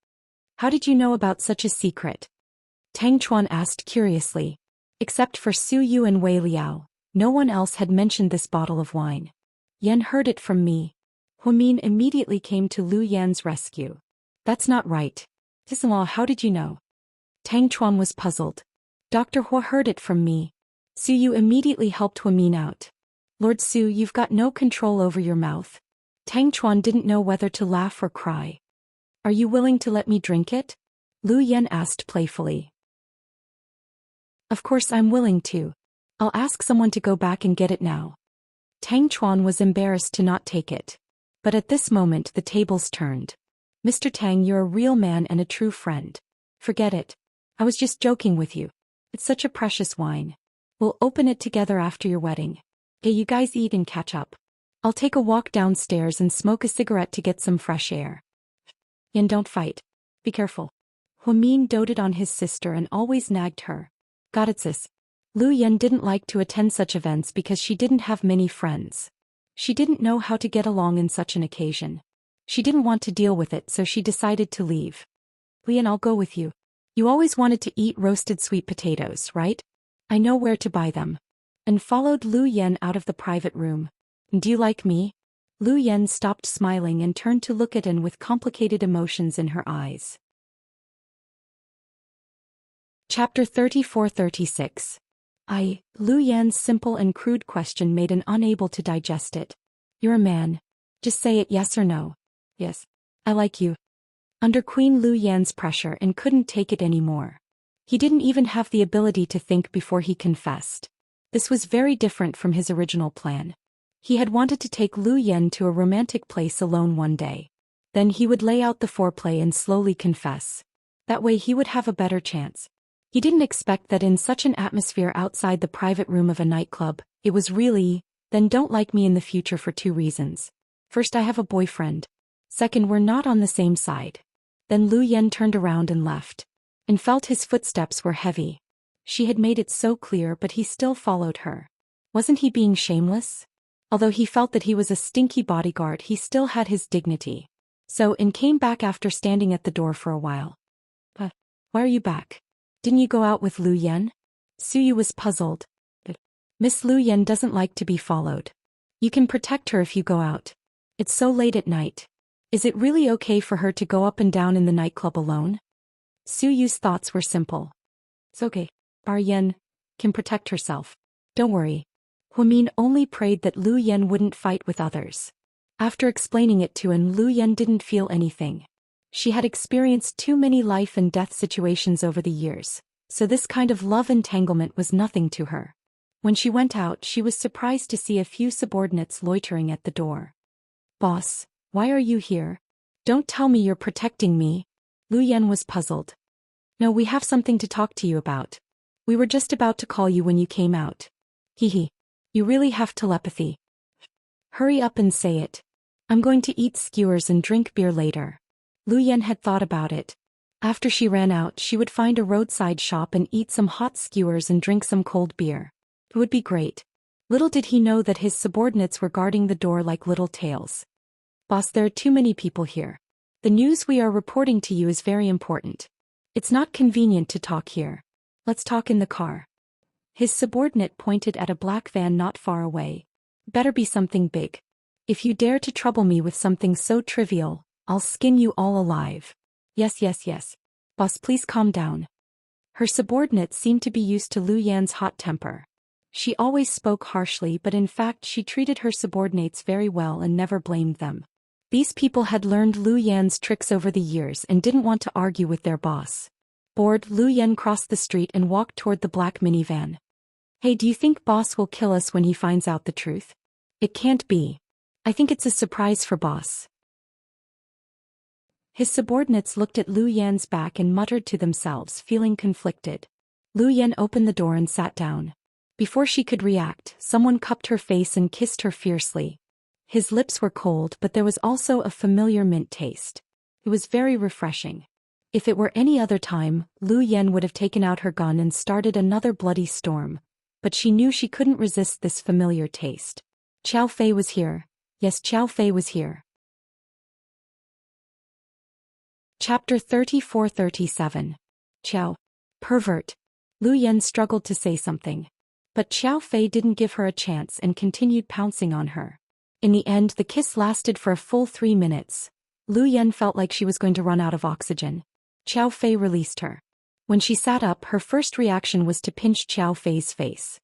How did you know about such a secret? Tang Chuan asked curiously. Except for Su Yu and Wei Liao, no one else had mentioned this bottle of wine. Yan heard it from me. Huamin immediately came to Lu Yan's rescue. That's not right. Sister-in-law, how did you know? Tang Chuan was puzzled. Dr. Hua heard it from me. Su Yu immediately helped Huamin out. Lord Su, you've got no control over your mouth. Tang Chuan didn't know whether to laugh or cry. Are you willing to let me drink it? Lu Yan asked playfully. Of course I'm willing to. I'll ask someone to go back and get it now. Tang Chuan was embarrassed to not take it. But at this moment the tables turned. Mr. Tang, you're a real man and a true friend. Forget it. I was just joking with you. It's such a precious wine. We'll open it together after your wedding. You guys eat and catch up. I'll take a walk downstairs and smoke a cigarette to get some fresh air. Yan, don't fight. Be careful. Huamin doted on his sister and always nagged her. Got it, sis. Lu Yan didn't like to attend such events because she didn't have many friends. She didn't know how to get along in such an occasion. She didn't want to deal with it, so she decided to leave. Lian, I'll go with you. You always wanted to eat roasted sweet potatoes, right? I know where to buy them. And followed Lu Yan out of the private room. Do you like me? Lu Yan stopped smiling and turned to look at An with complicated emotions in her eyes. Chapter 34-36. Lu Yan's simple and crude question made An unable to digest it. You're a man. Just say it, yes or no. Yes. I like you. Under Queen Lu Yan's pressure, An couldn't take it anymore. He didn't even have the ability to think before he confessed. This was very different from his original plan. He had wanted to take Lu Yan to a romantic place alone one day. Then he would lay out the foreplay and slowly confess. That way he would have a better chance. He didn't expect that in such an atmosphere outside the private room of a nightclub, it was really, then don't like me in the future for 2 reasons. First, I have a boyfriend. Second, we're not on the same side. Then Lu Yan turned around and left. And felt his footsteps were heavy. She had made it so clear, but he still followed her. Wasn't he being shameless? Although he felt that he was a stinky bodyguard, he still had his dignity. So An came back after standing at the door for a while. But why are you back? Didn't you go out with Lu Yan? Su Yu was puzzled. Miss Lu Yan doesn't like to be followed. You can protect her if you go out. It's so late at night. Is it really okay for her to go up and down in the nightclub alone? Su Yu's thoughts were simple. It's okay. Our Yan can protect herself. Don't worry. Hua Min only prayed that Lu Yan wouldn't fight with others. After explaining it to him, Lu Yan didn't feel anything. She had experienced too many life and death situations over the years, so this kind of love entanglement was nothing to her. When she went out, she was surprised to see a few subordinates loitering at the door. Boss, why are you here? Don't tell me you're protecting me. Lu Yan was puzzled. No, we have something to talk to you about. We were just about to call you when you came out. Hee. You really have telepathy. Hurry up and say it. I'm going to eat skewers and drink beer later. Lu Yan had thought about it. After she ran out, she would find a roadside shop and eat some hot skewers and drink some cold beer. It would be great. Little did he know that his subordinates were guarding the door like little tails. Boss, there are too many people here. The news we are reporting to you is very important. It's not convenient to talk here. Let's talk in the car. His subordinate pointed at a black van not far away. Better be something big. If you dare to trouble me with something so trivial, I'll skin you all alive. Yes. Boss, please calm down. Her subordinate seemed to be used to Lu Yan's hot temper. She always spoke harshly, but in fact she treated her subordinates very well and never blamed them. These people had learned Lu Yan's tricks over the years and didn't want to argue with their boss. Bored, Lu Yan crossed the street and walked toward the black minivan. Hey, do you think boss will kill us when he finds out the truth? It can't be. I think it's a surprise for boss. His subordinates looked at Lu Yan's back and muttered to themselves, feeling conflicted. Lu Yan opened the door and sat down. Before she could react, someone cupped her face and kissed her fiercely. His lips were cold, but there was also a familiar mint taste. It was very refreshing. If it were any other time, Lu Yan would have taken out her gun and started another bloody storm, but she knew she couldn't resist this familiar taste. Qiao Fei was here. Yes, Qiao Fei was here. Chapter 34-37. Qiao. Pervert. Lu Yan struggled to say something. But Qiao Fei didn't give her a chance and continued pouncing on her. In the end, the kiss lasted for a full 3 minutes. Lu Yan felt like she was going to run out of oxygen. Qiao Fei released her. When she sat up, her first reaction was to pinch Qiao Fei's face.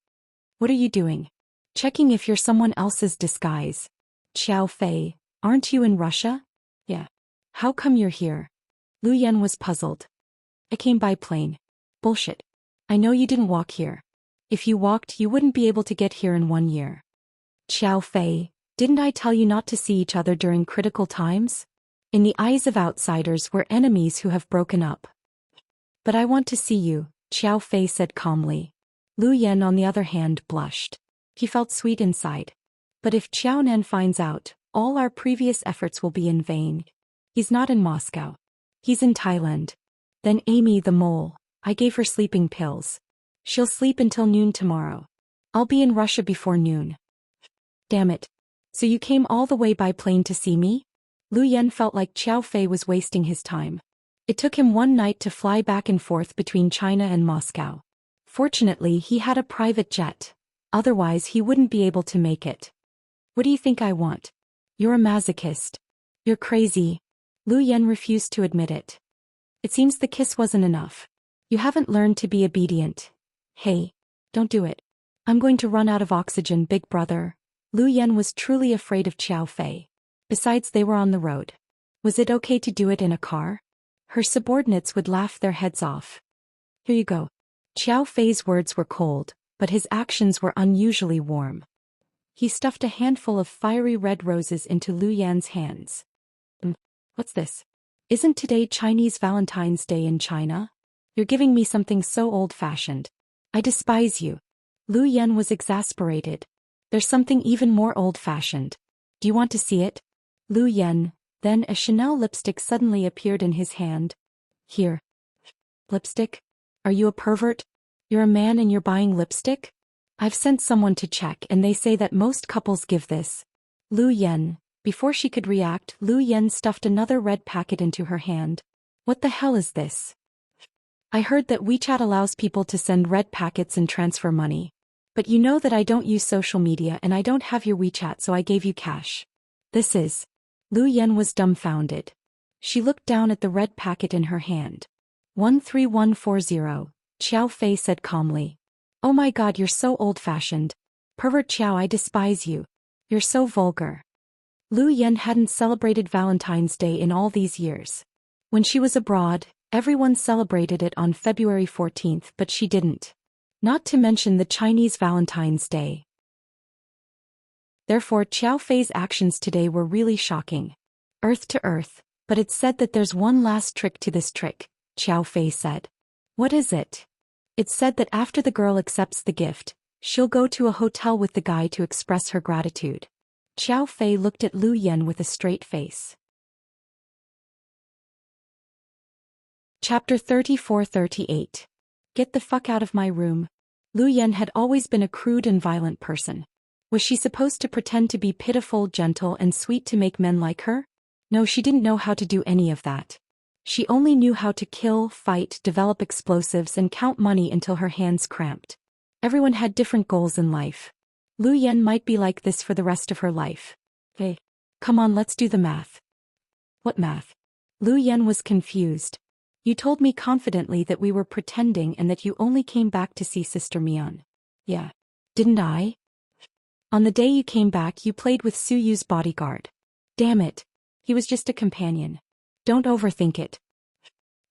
What are you doing? Checking if you're someone else's disguise. Qiao Fei, aren't you in Russia? Yeah. How come you're here? Lu Yan was puzzled. I came by plane. Bullshit. I know you didn't walk here. If you walked, you wouldn't be able to get here in 1 year. Qiao Fei, didn't I tell you not to see each other during critical times? In the eyes of outsiders, we're enemies who have broken up. But I want to see you, Qiao Fei said calmly. Lu Yan, on the other hand, blushed. He felt sweet inside. But if Qiao Nan finds out, all our previous efforts will be in vain. He's not in Moscow. He's in Thailand. Then Amy the mole, I gave her sleeping pills. She'll sleep until noon tomorrow. I'll be in Russia before noon. Damn it. So you came all the way by plane to see me? Lu Yan felt like Qiao Fei was wasting his time. It took him 1 night to fly back and forth between China and Moscow. Fortunately, he had a private jet. Otherwise, he wouldn't be able to make it. What do you think I want? You're a masochist. You're crazy. Lu Yan refused to admit it. It seems the kiss wasn't enough. You haven't learned to be obedient. Hey, don't do it. I'm going to run out of oxygen, big brother. Lu Yan was truly afraid of Qiao Fei. Besides, they were on the road. Was it okay to do it in a car? Her subordinates would laugh their heads off. Here you go. Qiao Fei's words were cold, but his actions were unusually warm. He stuffed a handful of fiery red roses into Lu Yan's hands. What's this? Isn't today Chinese Valentine's Day in China? You're giving me something so old-fashioned. I despise you. Lu Yan was exasperated. There's something even more old-fashioned. Do you want to see it? Lu Yan. Then a Chanel lipstick suddenly appeared in his hand. Here. Lipstick? Are you a pervert? You're a man and you're buying lipstick? I've sent someone to check and they say that most couples give this. Lu Yan. Before she could react, Lu Yan stuffed another red packet into her hand. What the hell is this? I heard that WeChat allows people to send red packets and transfer money. But you know that I don't use social media and I don't have your WeChat, so I gave you cash. This is... Lu Yan was dumbfounded. She looked down at the red packet in her hand. 13140, Qiao Fei said calmly. Oh my god, you're so old-fashioned. Pervert Qiao, I despise you. You're so vulgar. Lu Yan hadn't celebrated Valentine's Day in all these years. When she was abroad, everyone celebrated it on February 14th, but she didn't. Not to mention the Chinese Valentine's Day. Therefore, Qiao Fei's actions today were really shocking. Earth to earth, but it's said that there's one last trick to this trick, Qiao Fei said. What is it? It's said that after the girl accepts the gift, she'll go to a hotel with the guy to express her gratitude. Qiao Fei looked at Lu Yan with a straight face. Chapter 34-38. Get the fuck out of my room. Lu Yan had always been a crude and violent person. Was she supposed to pretend to be pitiful, gentle, and sweet to make men like her? No, she didn't know how to do any of that. She only knew how to kill, fight, develop explosives, and count money until her hands cramped. Everyone had different goals in life. Lu Yan might be like this for the rest of her life. Hey, come on, let's do the math. What math? Lu Yan was confused. You told me confidently that we were pretending and that you only came back to see Sister Mian. Yeah. Didn't I? On the day you came back, you played with Su Yu's bodyguard. Damn it. He was just a companion. Don't overthink it.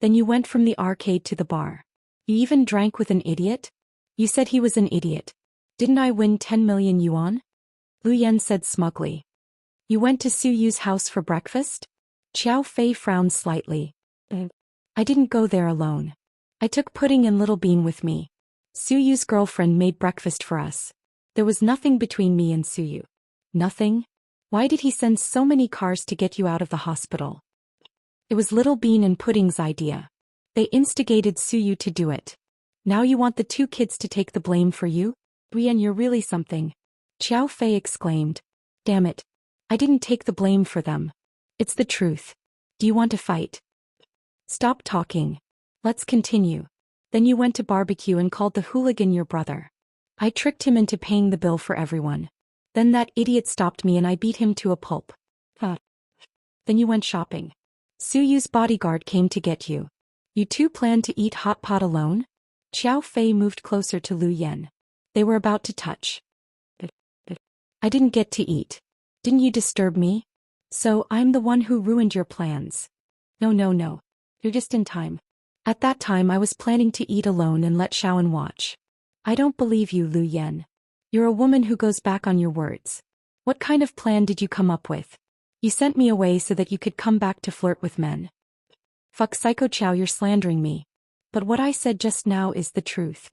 Then you went from the arcade to the bar. You even drank with an idiot? You said he was an idiot. Didn't I win 10 million yuan? Lu Yan said smugly. You went to Su Yu's house for breakfast? Qiao Fei frowned slightly. I didn't go there alone. I took Pudding and Little Bean with me. Su Yu's girlfriend made breakfast for us. There was nothing between me and Su Yu. Nothing? Why did he send so many cars to get you out of the hospital? It was Little Bean and Pudding's idea. They instigated Su Yu to do it. Now you want the two kids to take the blame for you? Brian, you're really something. Qiao Fei exclaimed. Damn it. I didn't take the blame for them. It's the truth. Do you want to fight? Stop talking. Let's continue. Then you went to barbecue and called the hooligan your brother. I tricked him into paying the bill for everyone. Then that idiot stopped me and I beat him to a pulp. Then you went shopping. Su Yu's bodyguard came to get you. You two planned to eat hot pot alone? Qiao Fei moved closer to Lu Yan. They were about to touch. I didn't get to eat. Didn't you disturb me? So I'm the one who ruined your plans. No. You're just in time. At that time I was planning to eat alone and let Shaoan watch. I don't believe you, Lu Yan. You're a woman who goes back on your words. What kind of plan did you come up with? You sent me away so that you could come back to flirt with men. Fuck Psycho Qiao, you're slandering me. But what I said just now is the truth.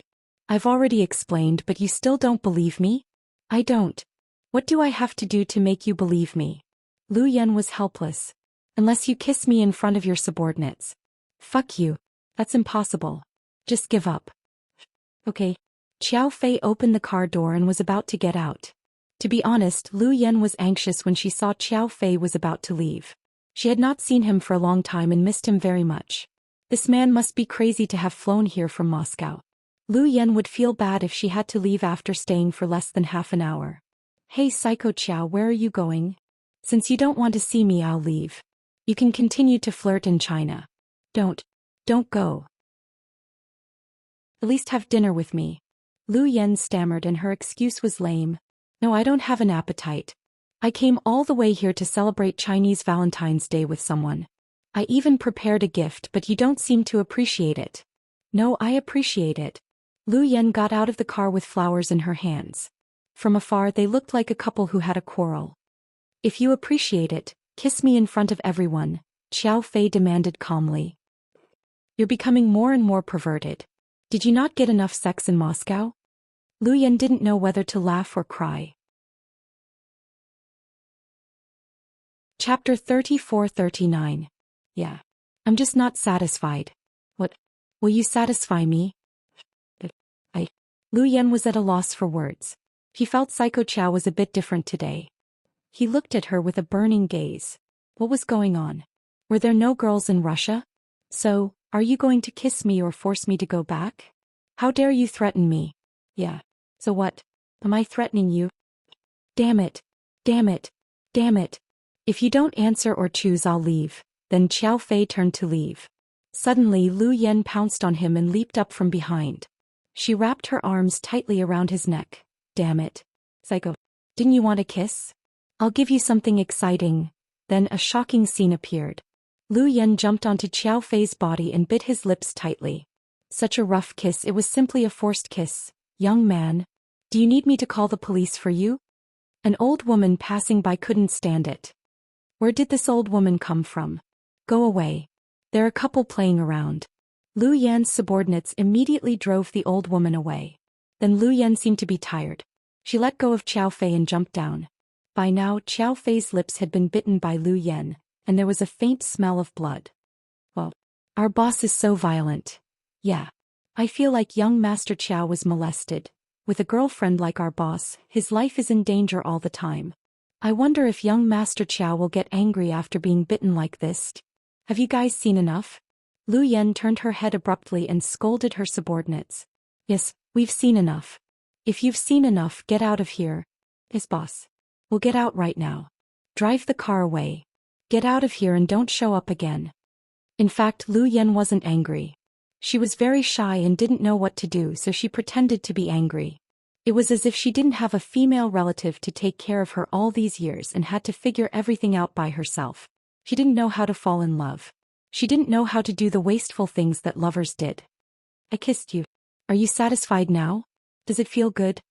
I've already explained, but you still don't believe me? I don't. What do I have to do to make you believe me? Lu Yan was helpless. Unless you kiss me in front of your subordinates. Fuck you. That's impossible. Just give up. Okay. Qiao Fei opened the car door and was about to get out. To be honest, Lu Yan was anxious when she saw Qiao Fei was about to leave. She had not seen him for a long time and missed him very much. This man must be crazy to have flown here from Moscow. Lu Yan would feel bad if she had to leave after staying for less than half an hour. Hey Psycho Qiao, where are you going? Since you don't want to see me, I'll leave. You can continue to flirt in China. Don't go. At least have dinner with me. Lu Yan stammered and her excuse was lame. No, I don't have an appetite. I came all the way here to celebrate Chinese Valentine's Day with someone. I even prepared a gift, but you don't seem to appreciate it. No, I appreciate it. Lu Yan got out of the car with flowers in her hands. From afar they looked like a couple who had a quarrel. If you appreciate it, kiss me in front of everyone, Qiao Fei demanded calmly. You're becoming more and more perverted. Did you not get enough sex in Moscow? Lu Yan didn't know whether to laugh or cry. Chapter 34-39. Yeah. I'm just not satisfied. What? Will you satisfy me? Lu Yan was at a loss for words. He felt Psycho Qiao was a bit different today. He looked at her with a burning gaze. What was going on? Were there no girls in Russia? So, are you going to kiss me or force me to go back? How dare you threaten me? Yeah. So what? Am I threatening you? Damn it. If you don't answer or choose, I'll leave. Then Qiao Fei turned to leave. Suddenly Lu Yan pounced on him and leaped up from behind. She wrapped her arms tightly around his neck. Damn it. Psycho. Didn't you want a kiss? I'll give you something exciting. Then a shocking scene appeared. Lu Yan jumped onto Qiao Fei's body and bit his lips tightly. Such a rough kiss, it was simply a forced kiss. Young man. Do you need me to call the police for you? An old woman passing by couldn't stand it. Where did this old woman come from? Go away. They're a couple playing around. Lu Yan's subordinates immediately drove the old woman away. Then Lu Yan seemed to be tired. She let go of Qiao Fei and jumped down. By now Qiao Fei's lips had been bitten by Lu Yan, and there was a faint smell of blood. Well, our boss is so violent. Yeah. I feel like young Master Qiao was molested. With a girlfriend like our boss, his life is in danger all the time. I wonder if young Master Qiao will get angry after being bitten like this. Have you guys seen enough? Lu Yan turned her head abruptly and scolded her subordinates. Yes, we've seen enough. If you've seen enough, get out of here. Yes, boss. We'll get out right now. Drive the car away. Get out of here and don't show up again. In fact, Lu Yan wasn't angry. She was very shy and didn't know what to do, so she pretended to be angry. It was as if she didn't have a female relative to take care of her all these years and had to figure everything out by herself. She didn't know how to fall in love. She didn't know how to do the wasteful things that lovers did. I kissed you. Are you satisfied now? Does it feel good?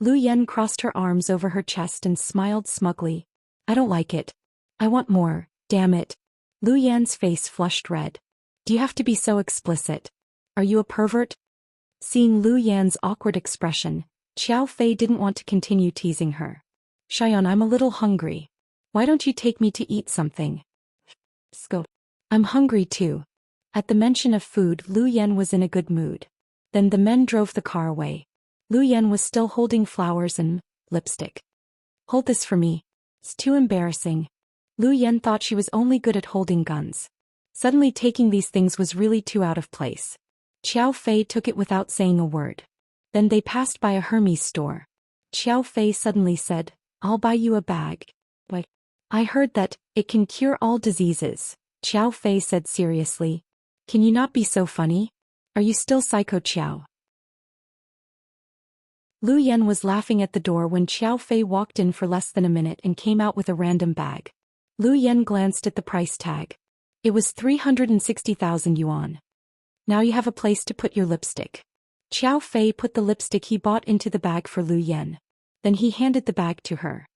Lu Yan crossed her arms over her chest and smiled smugly. I don't like it. I want more, damn it. Lu Yan's face flushed red. Do you have to be so explicit? Are you a pervert? Seeing Lu Yan's awkward expression, Qiao Fei didn't want to continue teasing her. Xian, I'm a little hungry. Why don't you take me to eat something? Sco. I'm hungry too. At the mention of food, Lu Yan was in a good mood. Then the men drove the car away. Lu Yan was still holding flowers and lipstick. Hold this for me. It's too embarrassing. Lu Yan thought she was only good at holding guns. Suddenly taking these things was really too out of place. Qiao Fei took it without saying a word. Then they passed by a Hermes store. Qiao Fei suddenly said, I'll buy you a bag. Why? I heard that it can cure all diseases, Qiao Fei said seriously. Can you not be so funny? Are you still psycho, Qiao? Lu Yan was laughing at the door when Qiao Fei walked in for less than a minute and came out with a random bag. Lu Yan glanced at the price tag. It was 360,000 yuan. Now you have a place to put your lipstick. Qiao Fei put the lipstick he bought into the bag for Lu Yan. Then he handed the bag to her.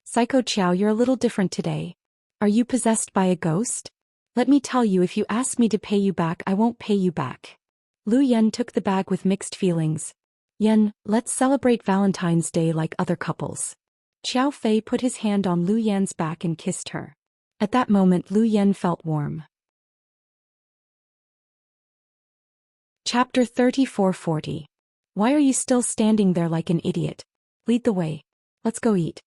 Psycho Qiao, you're a little different today. Are you possessed by a ghost? Let me tell you, if you ask me to pay you back, I won't pay you back. Lu Yan took the bag with mixed feelings. Yan, let's celebrate Valentine's Day like other couples. Qiao Fei put his hand on Lu Yan's back and kissed her. At that moment Lu Yan felt warm. Chapter 3440. Why are you still standing there like an idiot? Lead the way. Let's go eat.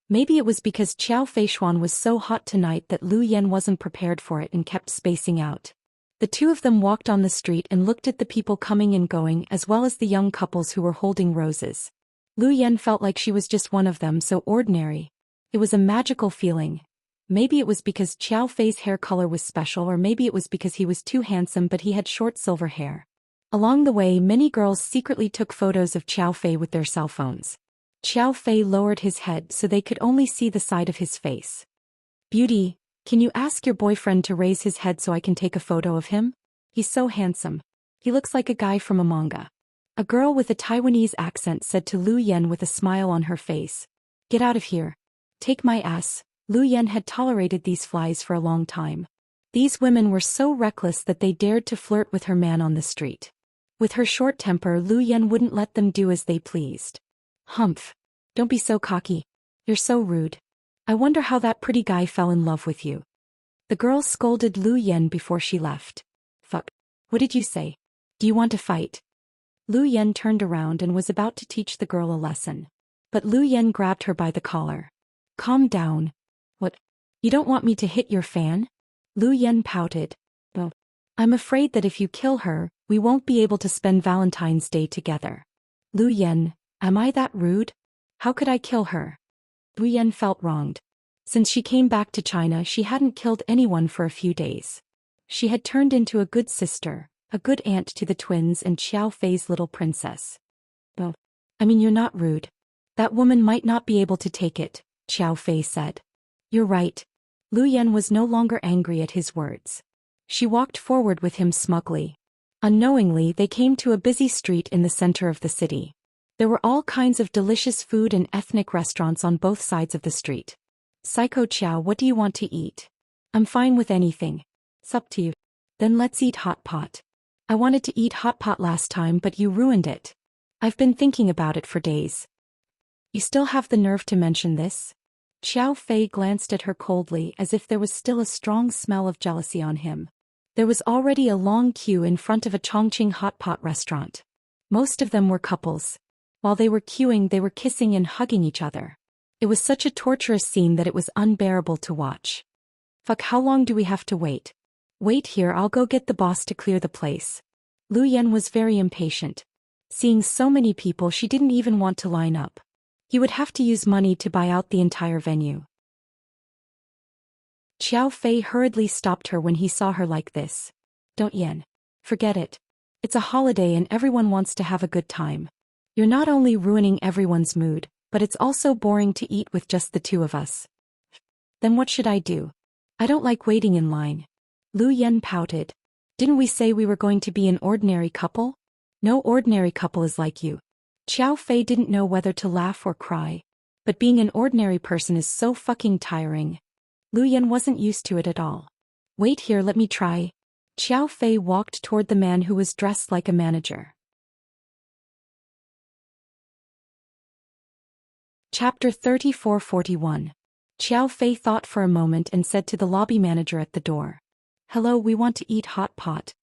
Maybe it was because Qiao Feishuan was so hot tonight that Lu Yan wasn't prepared for it and kept spacing out. The two of them walked on the street and looked at the people coming and going as well as the young couples who were holding roses. Lu Yan felt like she was just one of them, so ordinary. It was a magical feeling. Maybe it was because Qiao Fei's hair color was special, or maybe it was because he was too handsome but he had short silver hair. Along the way many girls secretly took photos of Qiao Fei with their cell phones. Qiao Fei lowered his head so they could only see the side of his face. Beauty, can you ask your boyfriend to raise his head so I can take a photo of him? He's so handsome. He looks like a guy from a manga. A girl with a Taiwanese accent said to Lu Yan with a smile on her face. Get out of here. Take my ass. Lu Yan had tolerated these flies for a long time. These women were so reckless that they dared to flirt with her man on the street. With her short temper, Lu Yan wouldn't let them do as they pleased. Humph. Don't be so cocky. You're so rude. I wonder how that pretty guy fell in love with you. The girl scolded Lu Yan before she left. Fuck. What did you say? Do you want to fight? Lu Yan turned around and was about to teach the girl a lesson. But Lu Yan grabbed her by the collar. Calm down. What? You don't want me to hit your fan? Lu Yan pouted. Well, I'm afraid that if you kill her, we won't be able to spend Valentine's Day together. Lu Yan, am I that rude? How could I kill her? Lu Yan felt wronged. Since she came back to China, she hadn't killed anyone for a few days. She had turned into a good sister, a good aunt to the twins and Xiao Fei's little princess. Oh, I mean, you're not rude. That woman might not be able to take it, Xiao Fei said. You're right. Lu Yan was no longer angry at his words. She walked forward with him smugly. Unknowingly, they came to a busy street in the center of the city. There were all kinds of delicious food and ethnic restaurants on both sides of the street. Psycho Chow, what do you want to eat? I'm fine with anything. It's up to you. Then let's eat hot pot. I wanted to eat hot pot last time but you ruined it. I've been thinking about it for days. You still have the nerve to mention this? Xiao Fei glanced at her coldly as if there was still a strong smell of jealousy on him. There was already a long queue in front of a Chongqing hot pot restaurant. Most of them were couples. While they were queuing, they were kissing and hugging each other. It was such a torturous scene that it was unbearable to watch. Fuck, how long do we have to wait? Wait here, I'll go get the boss to clear the place. Lu Yan was very impatient. Seeing so many people, she didn't even want to line up. He would have to use money to buy out the entire venue. Xiao Fei hurriedly stopped her when he saw her like this. Don't Yan. Forget it. It's a holiday and everyone wants to have a good time. You're not only ruining everyone's mood, but it's also boring to eat with just the two of us. Then what should I do? I don't like waiting in line. Lu Yan pouted. Didn't we say we were going to be an ordinary couple? No ordinary couple is like you. Xiao Fei didn't know whether to laugh or cry. But being an ordinary person is so fucking tiring. Lu Yan wasn't used to it at all. Wait here, let me try. Xiao Fei walked toward the man who was dressed like a manager. Chapter 34-41. Xiao Fei thought for a moment and said to the lobby manager at the door. Hello, we want to eat hot pot.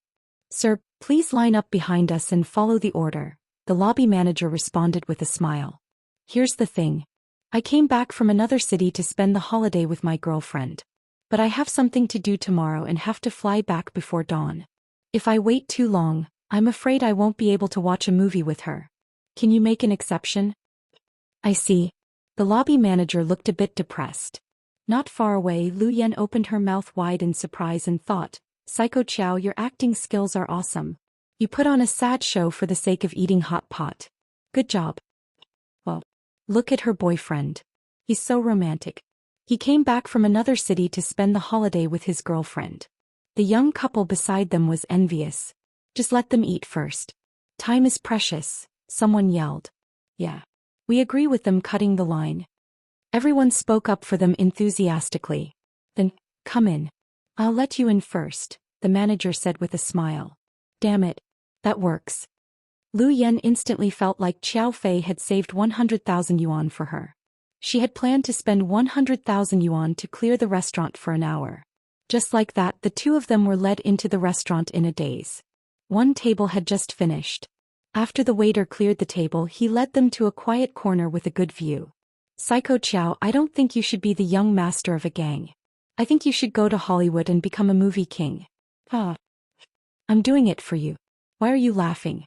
Sir, please line up behind us and follow the order. The lobby manager responded with a smile. Here's the thing. I came back from another city to spend the holiday with my girlfriend. But I have something to do tomorrow and have to fly back before dawn. If I wait too long, I'm afraid I won't be able to watch a movie with her. Can you make an exception? I see. The lobby manager looked a bit depressed. Not far away, Lu Yan opened her mouth wide in surprise and thought, Psycho Chow, your acting skills are awesome. You put on a sad show for the sake of eating hot pot. Good job. Well, look at her boyfriend. He's so romantic. He came back from another city to spend the holiday with his girlfriend. The young couple beside them was envious. Just let them eat first. Time is precious, someone yelled. Yeah. We agree with them, cutting the line. Everyone spoke up for them enthusiastically. Then, come in. I'll let you in first, the manager said with a smile. Damn it. That works. Lu Yan instantly felt like Xiao Fei had saved 100,000 yuan for her. She had planned to spend 100,000 yuan to clear the restaurant for an hour. Just like that, the two of them were led into the restaurant in a daze. One table had just finished. After the waiter cleared the table, he led them to a quiet corner with a good view. Psycho Chow, I don't think you should be the young master of a gang. I think you should go to Hollywood and become a movie king. Ah. I'm doing it for you. Why are you laughing?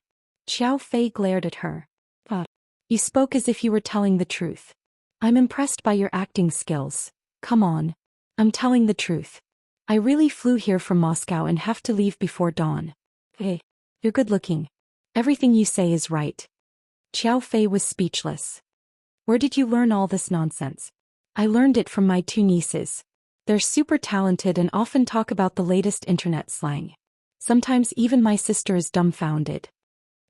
Xiao Fei glared at her. Ah. You spoke as if you were telling the truth. I'm impressed by your acting skills. Come on. I'm telling the truth. I really flew here from Moscow and have to leave before dawn. Hey. You're good looking. Everything you say is right. Xiao Fei was speechless. Where did you learn all this nonsense? I learned it from my two nieces. They're super talented and often talk about the latest internet slang. Sometimes even my sister is dumbfounded.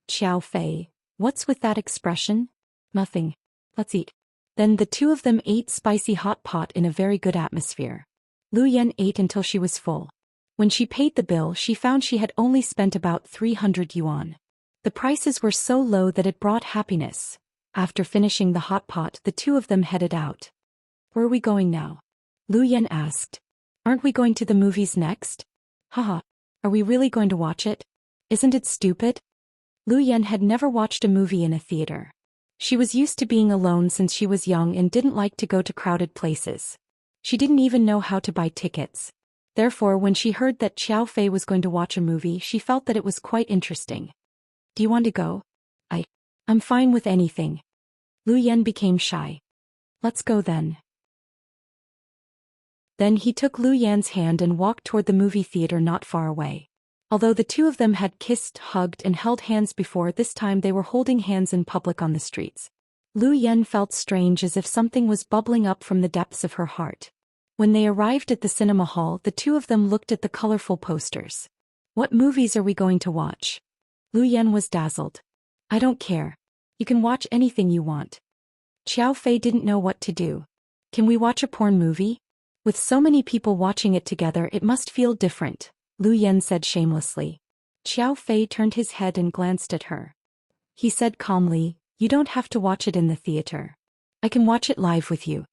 Xiao Fei, what's with that expression? Nothing. Let's eat. Then the two of them ate spicy hot pot in a very good atmosphere. Lu Yan ate until she was full. When she paid the bill, she found she had only spent about 300 yuan. The prices were so low that it brought happiness. After finishing the hot pot, the two of them headed out. Where are we going now? Lu Yan asked. Aren't we going to the movies next? Haha. Are we really going to watch it? Isn't it stupid? Lu Yan had never watched a movie in a theater. She was used to being alone since she was young and didn't like to go to crowded places. She didn't even know how to buy tickets. Therefore, when she heard that Xiao Fei was going to watch a movie, she felt that it was quite interesting. Do you want to go? I'm fine with anything. Lu Yan became shy. Let's go then. Then he took Lu Yan's hand and walked toward the movie theater not far away. Although the two of them had kissed, hugged, and held hands before, this time they were holding hands in public on the streets. Lu Yan felt strange, as if something was bubbling up from the depths of her heart. When they arrived at the cinema hall, the two of them looked at the colorful posters. "What movies are we going to watch?" Lu Yan was dazzled. "I don't care. You can watch anything you want." Qiao Fei didn't know what to do. "Can we watch a porn movie? With so many people watching it together, it must feel different," Lu Yan said shamelessly. Qiao Fei turned his head and glanced at her. He said calmly, "You don't have to watch it in the theater. I can watch it live with you."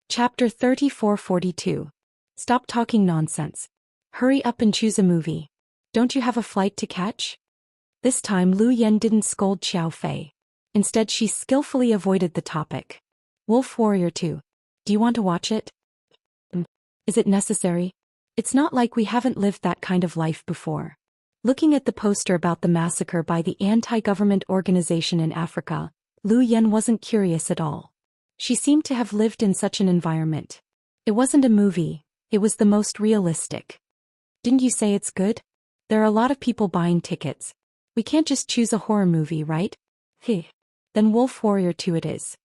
Chapter 3442. Stop talking nonsense. Hurry up and choose a movie. Don't you have a flight to catch? This time Lu Yan didn't scold Qiao Fei. Instead, she skillfully avoided the topic. "Wolf Warrior 2. Do you want to watch it? Is it necessary? It's not like we haven't lived that kind of life before." Looking at the poster about the massacre by the anti-government organization in Africa, Lu Yan wasn't curious at all. She seemed to have lived in such an environment. It wasn't a movie, it was the most realistic. "Didn't you say it's good? There are a lot of people buying tickets. We can't just choose a horror movie, right?" Then Wolf Warrior 2 it is."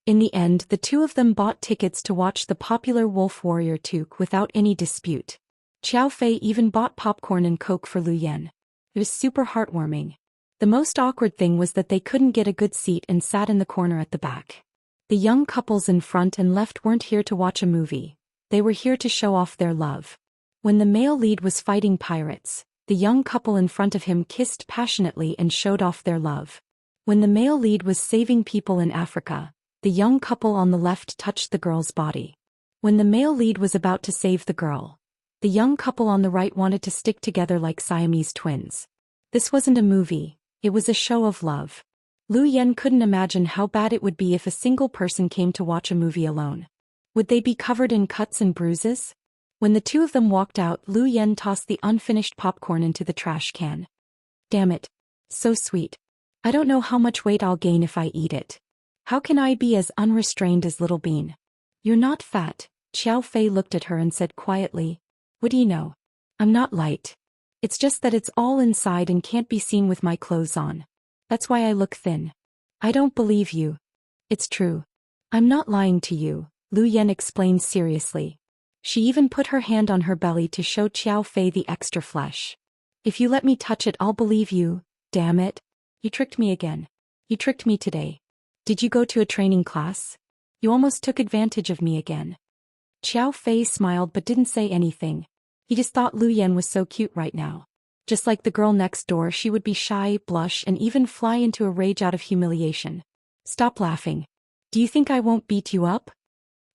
In the end, the two of them bought tickets to watch the popular Wolf Warrior 2 without any dispute. Qiao Fei even bought popcorn and Coke for Lu Yan. It was super heartwarming. The most awkward thing was that they couldn't get a good seat and sat in the corner at the back. The young couples in front and left weren't here to watch a movie. They were here to show off their love. When the male lead was fighting pirates, the young couple in front of him kissed passionately and showed off their love. When the male lead was saving people in Africa, the young couple on the left touched the girl's body. When the male lead was about to save the girl, the young couple on the right wanted to stick together like Siamese twins. This wasn't a movie, it was a show of love. Lu Yan couldn't imagine how bad it would be if a single person came to watch a movie alone. Would they be covered in cuts and bruises? When the two of them walked out, Lu Yan tossed the unfinished popcorn into the trash can. "Damn it. So sweet. I don't know how much weight I'll gain if I eat it. How can I be as unrestrained as Little Bean?" "You're not fat." Qiao Fei looked at her and said quietly. "What do you know? I'm not light. It's just that it's all inside and can't be seen with my clothes on. That's why I look thin." "I don't believe you." "It's true. I'm not lying to you," Lu Yan explained seriously. She even put her hand on her belly to show Qiao Fei the extra flesh. "If you let me touch it, I'll believe you. Damn it. You tricked me again. You tricked me today. Did you go to a training class? You almost took advantage of me again." Qiao Fei smiled but didn't say anything. He just thought Lu Yan was so cute right now. Just like the girl next door, she would be shy, blush, and even fly into a rage out of humiliation. "Stop laughing. Do you think I won't beat you up?"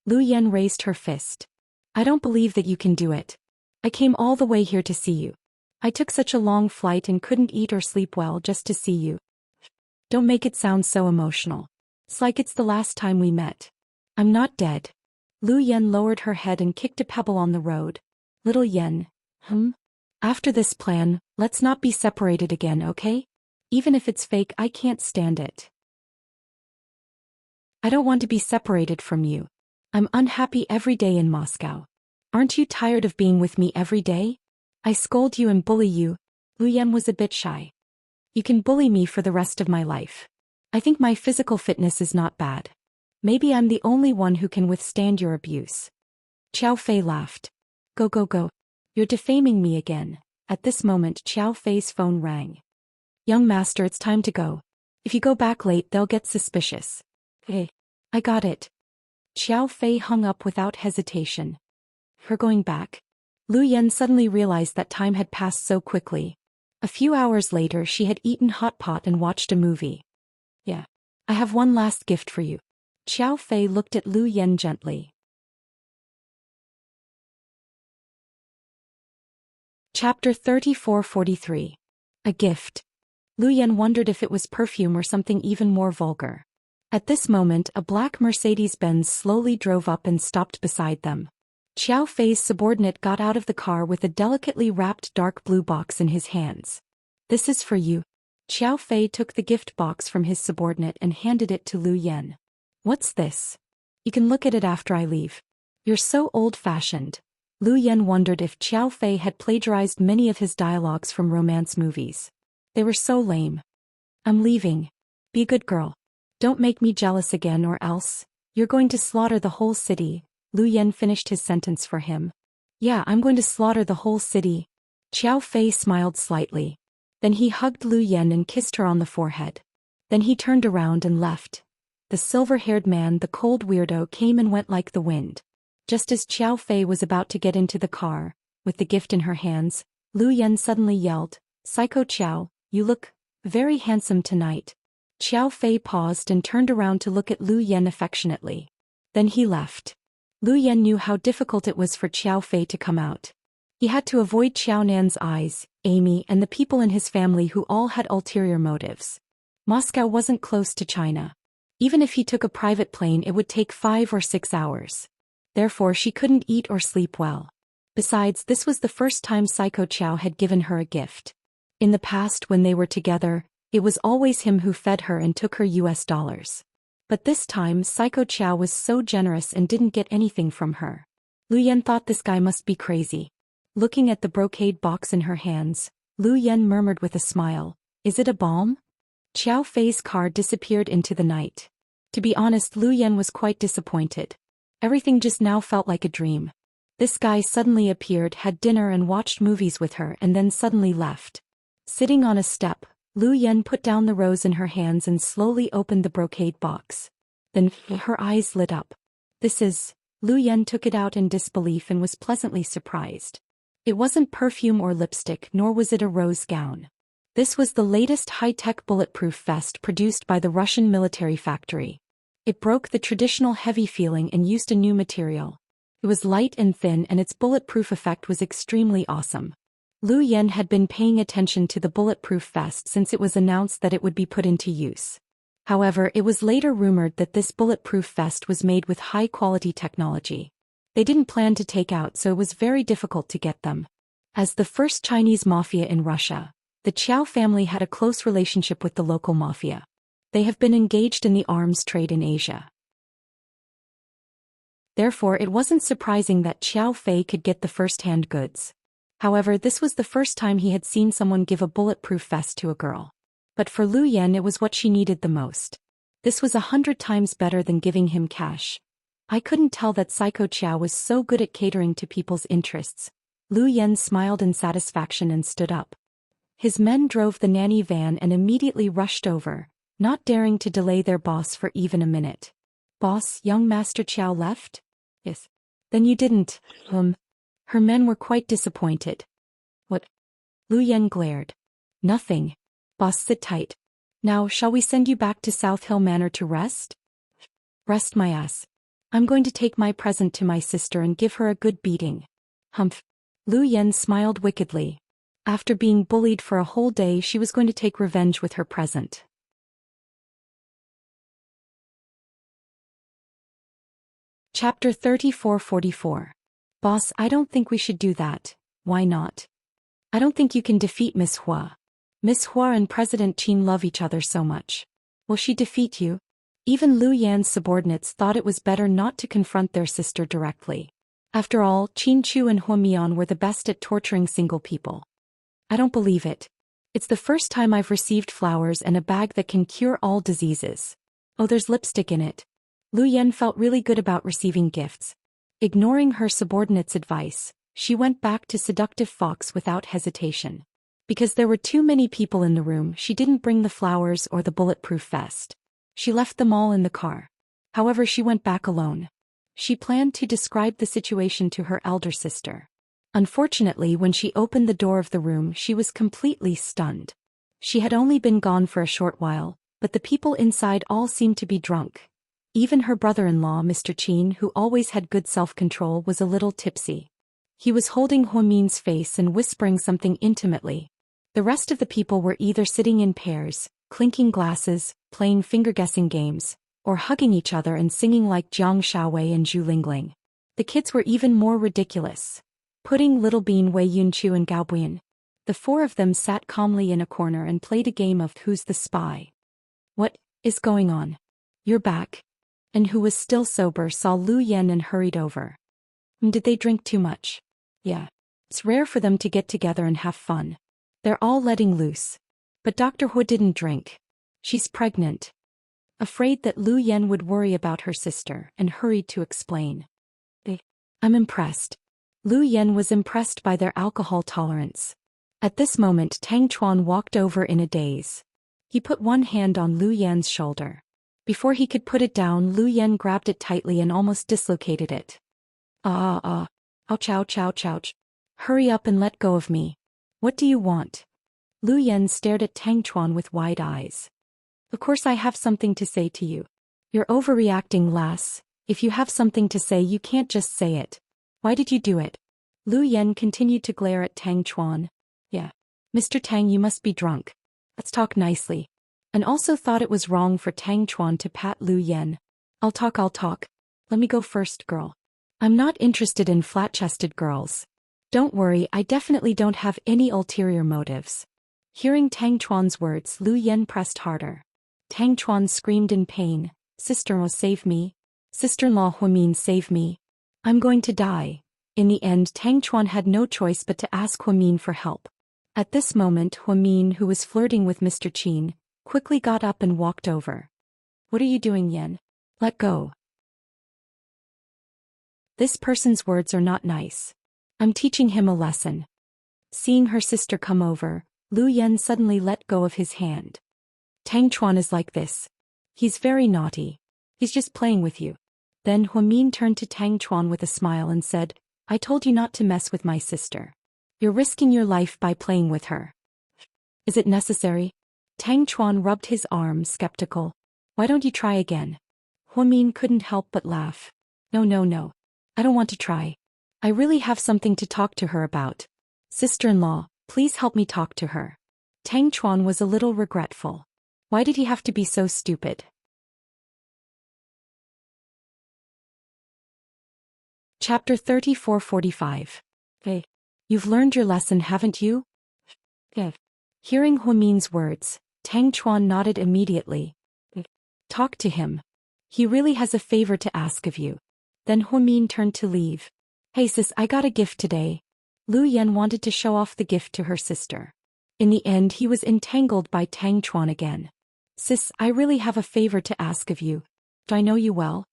Lu Yan raised her fist. "I don't believe that you can do it. I came all the way here to see you. I took such a long flight and couldn't eat or sleep well just to see you. Don't make it sound so emotional. It's like it's the last time we met. I'm not dead." Lu Yan lowered her head and kicked a pebble on the road. "Little Yan. After this plan, let's not be separated again, okay? Even if it's fake, I can't stand it. I don't want to be separated from you. I'm unhappy every day in Moscow. Aren't you tired of being with me every day? I scold you and bully you." Lu Yan was a bit shy. "You can bully me for the rest of my life. I think my physical fitness is not bad. Maybe I'm the only one who can withstand your abuse." Qiao Fei laughed. Go, go, go. You're defaming me again." At this moment, Qiao Fei's phone rang. "Young master, it's time to go. If you go back late, they'll get suspicious." "Hey, I got it." Qiao Fei hung up without hesitation. Her going back? Lu Yan suddenly realized that time had passed so quickly. A few hours later, she had eaten hot pot and watched a movie. "Yeah. I have one last gift for you." Qiao Fei looked at Lu Yan gently. Chapter 3443. A gift. Lu Yan wondered if it was perfume or something even more vulgar. At this moment, a black Mercedes-Benz slowly drove up and stopped beside them. Qiao Fei's subordinate got out of the car with a delicately wrapped dark blue box in his hands. "This is for you." Qiao Fei took the gift box from his subordinate and handed it to Lu Yan. What's this? You can look at it after I leave. You're so old-fashioned. Lu Yan wondered if Qiao Fei had plagiarized many of his dialogues from romance movies. They were so lame. I'm leaving. Be a good girl. Don't make me jealous again or else. You're going to slaughter the whole city. Lu Yan finished his sentence for him. Yeah, I'm going to slaughter the whole city. Qiao Fei smiled slightly. Then he hugged Lu Yan and kissed her on the forehead. Then he turned around and left. The silver-haired man, the cold weirdo, came and went like the wind. Just as Qiao Fei was about to get into the car, with the gift in her hands, Lu Yan suddenly yelled, Psycho Qiao, you look very handsome tonight. Qiao Fei paused and turned around to look at Lu Yan affectionately. Then he left. Lu Yan knew how difficult it was for Qiao Fei to come out. He had to avoid Qiao Nan's eyes, Amy, and the people in his family who all had ulterior motives. Moscow wasn't close to China. Even if he took a private plane, it would take 5 or 6 hours. Therefore, she couldn't eat or sleep well. Besides, this was the first time Psycho Qiao had given her a gift. In the past, when they were together, it was always him who fed her and took her US dollars. But this time, Psycho Qiao was so generous and didn't get anything from her. Lu Yan thought this guy must be crazy. Looking at the brocade box in her hands, Lu Yan murmured with a smile, Is it a balm? Qiao Fei's car disappeared into the night. To be honest, Lu Yan was quite disappointed. Everything just now felt like a dream. This guy suddenly appeared, had dinner and watched movies with her, and then suddenly left. Sitting on a step, Lu Yan put down the rose in her hands and slowly opened the brocade box. Then, her eyes lit up. This is... Lu Yan took it out in disbelief and was pleasantly surprised. It wasn't perfume or lipstick, nor was it a rose gown. This was the latest high-tech bulletproof vest produced by the Russian military factory. It broke the traditional heavy feeling and used a new material. It was light and thin, and its bulletproof effect was extremely awesome. Lu Yan had been paying attention to the bulletproof vest since it was announced that it would be put into use. However, it was later rumored that this bulletproof vest was made with high-quality technology. They didn't plan to take out, so it was very difficult to get them. As the first Chinese mafia in Russia, the Qiao family had a close relationship with the local mafia. They have been engaged in the arms trade in Asia. Therefore, it wasn't surprising that Qiao Fei could get the first-hand goods. However, this was the first time he had seen someone give a bulletproof vest to a girl. But for Lu Yan, it was what she needed the most. This was 100 times better than giving him cash. I couldn't tell that Psycho Qiao was so good at catering to people's interests. Lu Yan smiled in satisfaction and stood up. His men drove the nanny van and immediately rushed over, not daring to delay their boss for even a minute. Boss, young Master Qiao left? Yes. Then you didn't, Her men were quite disappointed. What? Lu Yan glared. Nothing. Boss, sit tight. Now, shall we send you back to South Hill Manor to rest? Rest my ass. I'm going to take my present to my sister and give her a good beating. Humph. Lu Yan smiled wickedly. After being bullied for a whole day, she was going to take revenge with her present. Chapter 34-44. Boss, I don't think we should do that. Why not? I don't think you can defeat Miss Hua. Miss Hua and President Qin love each other so much. Will she defeat you? Even Lu Yan's subordinates thought it was better not to confront their sister directly. After all, Qin Chu and Hua Mian were the best at torturing single people. I don't believe it. It's the first time I've received flowers and a bag that can cure all diseases. Oh, there's lipstick in it. Lu Yan felt really good about receiving gifts. Ignoring her subordinate's advice, she went back to Seductive Fox without hesitation. Because there were too many people in the room, she didn't bring the flowers or the bulletproof vest. She left them all in the car. However, she went back alone. She planned to describe the situation to her elder sister. Unfortunately, when she opened the door of the room, she was completely stunned. She had only been gone for a short while, but the people inside all seemed to be drunk. Even her brother-in-law, Mr. Qin, who always had good self-control, was a little tipsy. He was holding Hua Min's face and whispering something intimately. The rest of the people were either sitting in pairs, clinking glasses, playing finger-guessing games, or hugging each other and singing like Jiang Shaowei and Zhu Lingling. The kids were even more ridiculous. Pudding, Little Bean, Wei Yunqiu and Gao Buyan. The four of them sat calmly in a corner and played a game of Who's the Spy. What is going on? You're back. and who was still sober, saw Lu Yan and hurried over. Did they drink too much? Yeah. It's rare for them to get together and have fun. They're all letting loose. But Dr. Hu didn't drink. She's pregnant. Afraid that Lu Yan would worry about her sister, and hurried to explain. I'm impressed. Lu Yan was impressed by their alcohol tolerance. At this moment, Tang Chuan walked over in a daze. He put one hand on Lu Yan's shoulder. Before he could put it down, Lu Yan grabbed it tightly and almost dislocated it. Ouch, ouch, ouch, ouch. Hurry up and let go of me. What do you want? Lu Yan stared at Tang Chuan with wide eyes. Of course I have something to say to you. You're overreacting, lass. If you have something to say, you can't just say it. Why did you do it? Lu Yan continued to glare at Tang Chuan. Yeah. Mr. Tang, you must be drunk. Let's talk nicely. And also thought it was wrong for Tang Chuan to pat Lu Yan. I'll talk. Let me go first, girl. I'm not interested in flat-chested girls. Don't worry, I definitely don't have any ulterior motives. Hearing Tang Chuan's words, Lu Yan pressed harder. Tang Chuan screamed in pain. Sister-in-law, save me. Sister-in-law Huamin, save me. I'm going to die. In the end, Tang Chuan had no choice but to ask Huamin for help. At this moment, Huamin, who was flirting with Mr. Qin, quickly got up and walked over. What are you doing, Yan? Let go. This person's words are not nice. I'm teaching him a lesson. Seeing her sister come over, Lu Yan suddenly let go of his hand. Tang Chuan is like this. He's very naughty. He's just playing with you. Then Huamin turned to Tang Chuan with a smile and said, I told you not to mess with my sister. You're risking your life by playing with her. Is it necessary? Tang Chuan rubbed his arm, skeptical. Why don't you try again? Huamin couldn't help but laugh. No. I don't want to try. I really have something to talk to her about. Sister-in-law, please help me talk to her. Tang Chuan was a little regretful. Why did he have to be so stupid? Chapter 34-45. Hey. You've learned your lesson, haven't you? Hearing Huamin's words, Tang Chuan nodded immediately. Talk to him. He really has a favor to ask of you. Then Huamin turned to leave. Hey sis, I got a gift today. Lu Yan wanted to show off the gift to her sister. In the end, he was entangled by Tang Chuan again. Sis, I really have a favor to ask of you. Do I know you well?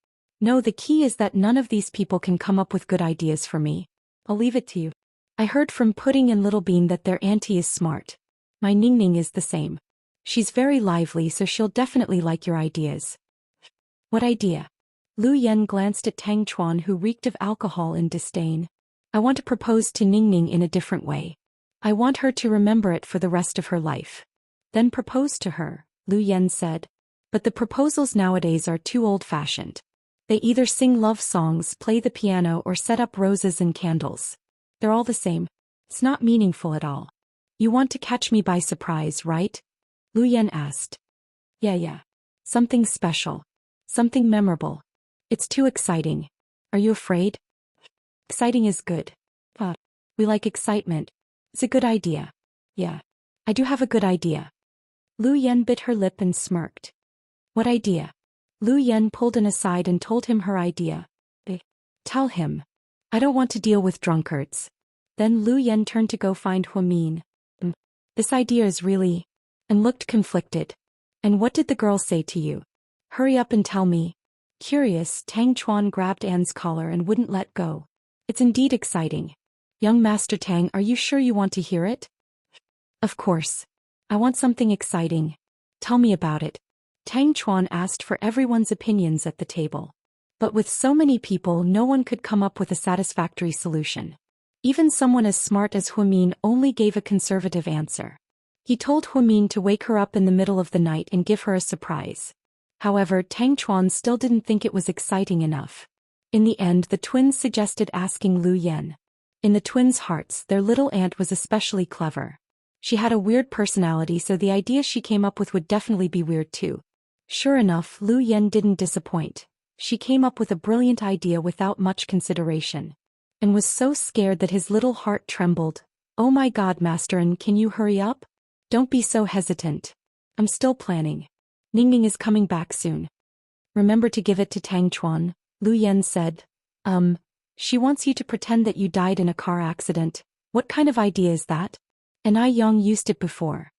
No, the key is that none of these people can come up with good ideas for me. I'll leave it to you. I heard from Pudding and Little Bean that their auntie is smart. My Ning Ning is the same. She's very lively, so she'll definitely like your ideas. What idea? Lu Yan glanced at Tang Chuan, who reeked of alcohol in disdain. I want to propose to Ning Ning in a different way. I want her to remember it for the rest of her life. Then propose to her, Lu Yan said. But the proposals nowadays are too old-fashioned. They either sing love songs, play the piano, or set up roses and candles. They're all the same. It's not meaningful at all. You want to catch me by surprise, right? Lu Yan asked. Yeah. Something special. Something memorable. It's too exciting. Are you afraid? Exciting is good. We like excitement. It's a good idea. Yeah. I do have a good idea. Lu Yan bit her lip and smirked. What idea? Lu Yan pulled an aside and told him her idea. Tell him. I don't want to deal with drunkards. Then Lu Yan turned to go find Huamin. This idea is really... and looked conflicted. And what did the girl say to you? Hurry up and tell me. Curious, Tang Chuan grabbed Anne's collar and wouldn't let go. It's indeed exciting. Young Master Tang, are you sure you want to hear it? Of course. I want something exciting. Tell me about it. Tang Chuan asked for everyone's opinions at the table. But with so many people, no one could come up with a satisfactory solution. Even someone as smart as Huamin only gave a conservative answer. He told Huamin to wake her up in the middle of the night and give her a surprise. However, Tang Chuan still didn't think it was exciting enough. In the end, the twins suggested asking Lu Yan. In the twins' hearts, their little aunt was especially clever. She had a weird personality, so the idea she came up with would definitely be weird too. Sure enough, Lu Yan didn't disappoint. She came up with a brilliant idea without much consideration. And was so scared that his little heart trembled. Oh my God, Master, and can you hurry up? Don't be so hesitant. I'm still planning. Ning Ning is coming back soon. Remember to give it to Tang Chuan, Lu Yan said. She wants you to pretend that you died in a car accident. What kind of idea is that? And I Yong used it before.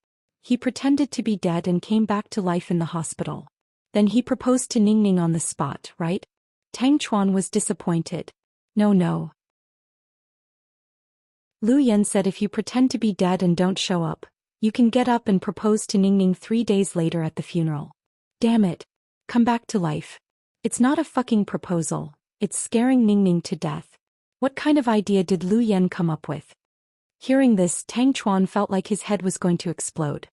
He pretended to be dead and came back to life in the hospital. Then he proposed to Ningning on the spot, right? Tang Chuan was disappointed. No. Lu Yan said if you pretend to be dead and don't show up, you can get up and propose to Ningning 3 days later at the funeral. Damn it. Come back to life. It's not a fucking proposal, it's scaring Ningning to death. What kind of idea did Lu Yan come up with? Hearing this, Tang Chuan felt like his head was going to explode.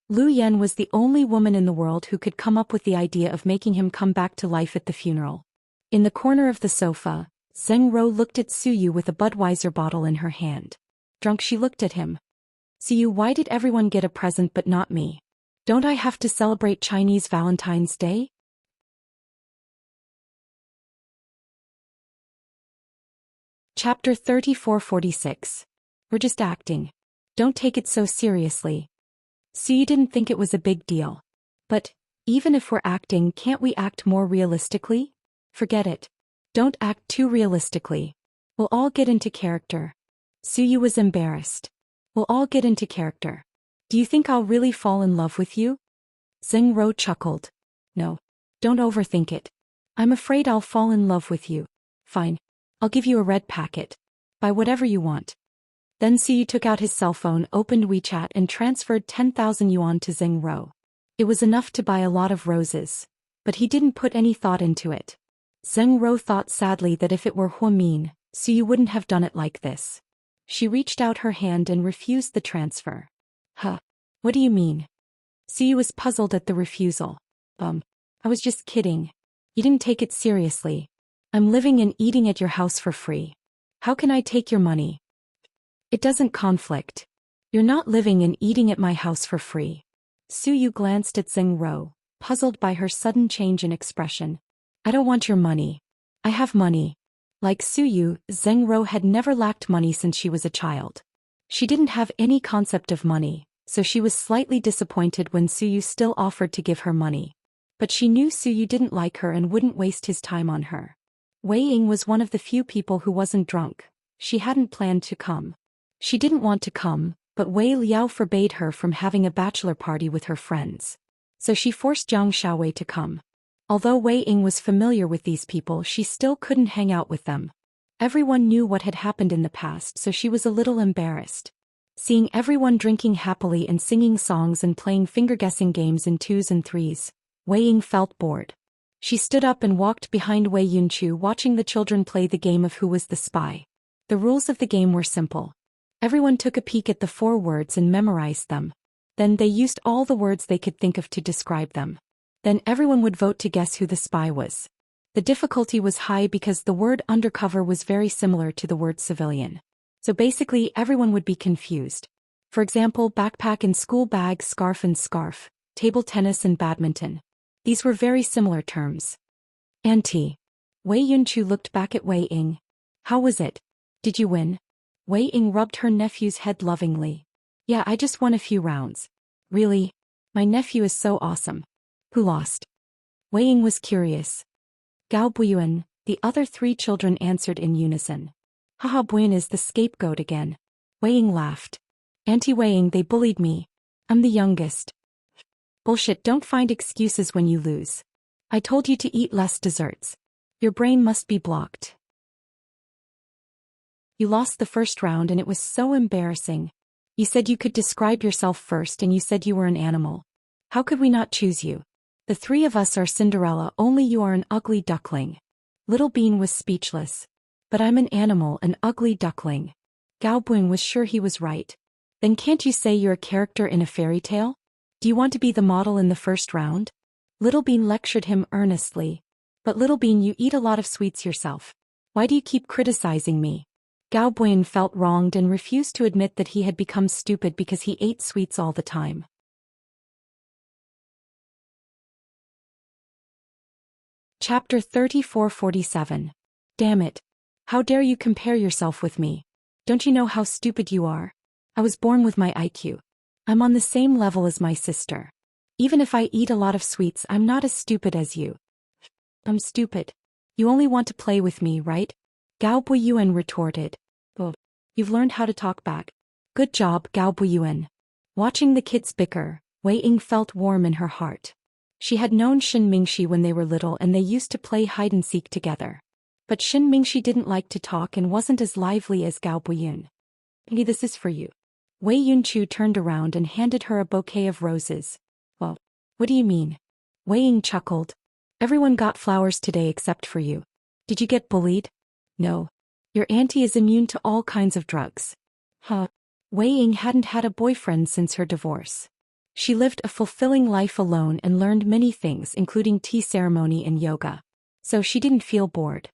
Lu Yan was the only woman in the world who could come up with the idea of making him come back to life at the funeral. In the corner of the sofa, Zheng Ro looked at Suyu with a Budweiser bottle in her hand. Drunk, she looked at him. Suyu, why did everyone get a present but not me? Don't I have to celebrate Chinese Valentine's Day? Chapter 34-46. We're just acting. Don't take it so seriously. Suyu didn't think it was a big deal. But, even if we're acting, can't we act more realistically? Forget it. Don't act too realistically. We'll all get into character. Suyu was embarrassed. We'll all get into character. Do you think I'll really fall in love with you? Zheng Ro chuckled. No. Don't overthink it. I'm afraid I'll fall in love with you. Fine. I'll give you a red packet. Buy whatever you want. Then Suyu took out his cell phone, opened WeChat and transferred 10,000 yuan to Zheng Ro. It was enough to buy a lot of roses. But he didn't put any thought into it. Zheng Ro thought sadly that if it were Huamin, Suyu wouldn't have done it like this. She reached out her hand and refused the transfer. Huh. What do you mean? Suyu was puzzled at the refusal. I was just kidding. You didn't take it seriously. I'm living and eating at your house for free. How can I take your money? It doesn't conflict. You're not living and eating at my house for free. Suyu glanced at Zheng Ro, puzzled by her sudden change in expression. I don't want your money. I have money. Like Suyu, Zheng Ro had never lacked money since she was a child. She didn't have any concept of money, so she was slightly disappointed when Suyu still offered to give her money. But she knew Suyu didn't like her and wouldn't waste his time on her. Wei Ying was one of the few people who wasn't drunk. She hadn't planned to come. She didn't want to come, but Wei Liao forbade her from having a bachelor party with her friends. So she forced Jiang Xiaowei to come. Although Wei Ying was familiar with these people, she still couldn't hang out with them. Everyone knew what had happened in the past, so she was a little embarrassed. Seeing everyone drinking happily and singing songs and playing finger-guessing games in 2s and 3s, Wei Ying felt bored. She stood up and walked behind Wei Yunchu, watching the children play the game of Who Was the Spy. The rules of the game were simple. Everyone took a peek at the 4 words and memorized them. Then they used all the words they could think of to describe them. Then everyone would vote to guess who the spy was. The difficulty was high because the word undercover was very similar to the word civilian. So basically everyone would be confused. For example, backpack and school bag, scarf and scarf, table tennis and badminton. These were very similar terms. Auntie. Wei Yunchu looked back at Wei Ying. How was it? Did you win? Wei Ying rubbed her nephew's head lovingly. Yeah, I just won a few rounds. Really? My nephew is so awesome. Who lost? Wei Ying was curious. Gao Buiyuan, the other 3 children answered in unison. Haha, Buiyuan is the scapegoat again. Wei Ying laughed. Auntie Wei Ying, they bullied me. I'm the youngest. Bullshit, don't find excuses when you lose. I told you to eat less desserts. Your brain must be blocked. You lost the first round and it was so embarrassing. You said you could describe yourself first and you said you were an animal. How could we not choose you? The 3 of us are Cinderella, only you are an ugly duckling. Little Bean was speechless. But I'm an animal, an ugly duckling. Gao Buing was sure he was right. Then can't you say you're a character in a fairy tale? Do you want to be the model in the first round? Little Bean lectured him earnestly. But Little Bean, you eat a lot of sweets yourself. Why do you keep criticizing me? Gao Buin felt wronged and refused to admit that he had become stupid because he ate sweets all the time. Chapter 34-47. Damn it. How dare you compare yourself with me? Don't you know how stupid you are? I was born with my IQ. I'm on the same level as my sister. Even if I eat a lot of sweets, I'm not as stupid as you. I'm stupid. You only want to play with me, right? Gao Buiyuan retorted. Oh, you've learned how to talk back. Good job, Gao Buiyuan. Watching the kids bicker, Wei Ying felt warm in her heart. She had known Shin Mingxi when they were little and they used to play hide-and-seek together. But Shin Mingxi didn't like to talk and wasn't as lively as Gao Buiyun. Hey, this is for you. Wei Yunchu turned around and handed her a bouquet of roses. Well, what do you mean? Wei Ying chuckled. Everyone got flowers today except for you. Did you get bullied? No. Your auntie is immune to all kinds of drugs. Huh. Wei Ying hadn't had a boyfriend since her divorce. She lived a fulfilling life alone and learned many things including tea ceremony and yoga. So she didn't feel bored.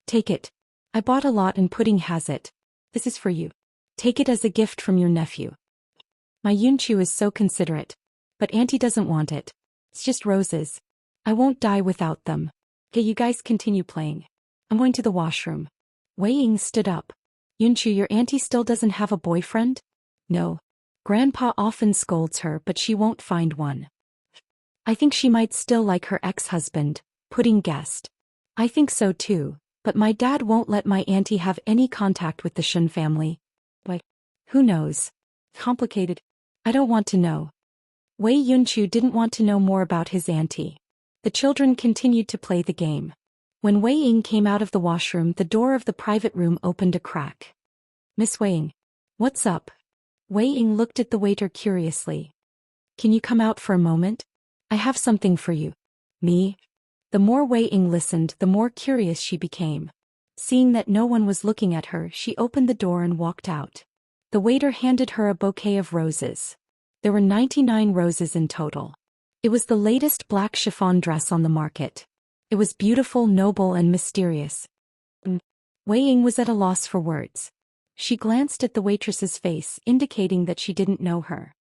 Take it. I bought a lot and Pudding has it. This is for you. Take it as a gift from your nephew. My Yunchu is so considerate. But auntie doesn't want it. It's just roses. I won't die without them. Okay, you guys continue playing. I'm going to the washroom. Wei Ying stood up. Yunchu, your auntie still doesn't have a boyfriend? No. Grandpa often scolds her but she won't find one. I think she might still like her ex-husband, Pudding guessed. I think so too, but my dad won't let my auntie have any contact with the Shun family. Why? Who knows? Complicated. I don't want to know. Wei Yunchu didn't want to know more about his auntie. The children continued to play the game. When Wei Ying came out of the washroom, the door of the private room opened a crack. Miss Wei Ying. What's up? Wei Ying looked at the waiter curiously. Can you come out for a moment? I have something for you. Me? The more Wei Ying listened, the more curious she became. Seeing that no one was looking at her, she opened the door and walked out. The waiter handed her a bouquet of roses. There were 99 roses in total. It was the latest black chiffon dress on the market. It was beautiful, noble, and mysterious. Wei Ying was at a loss for words. She glanced at the waitress's face, indicating that she didn't know her.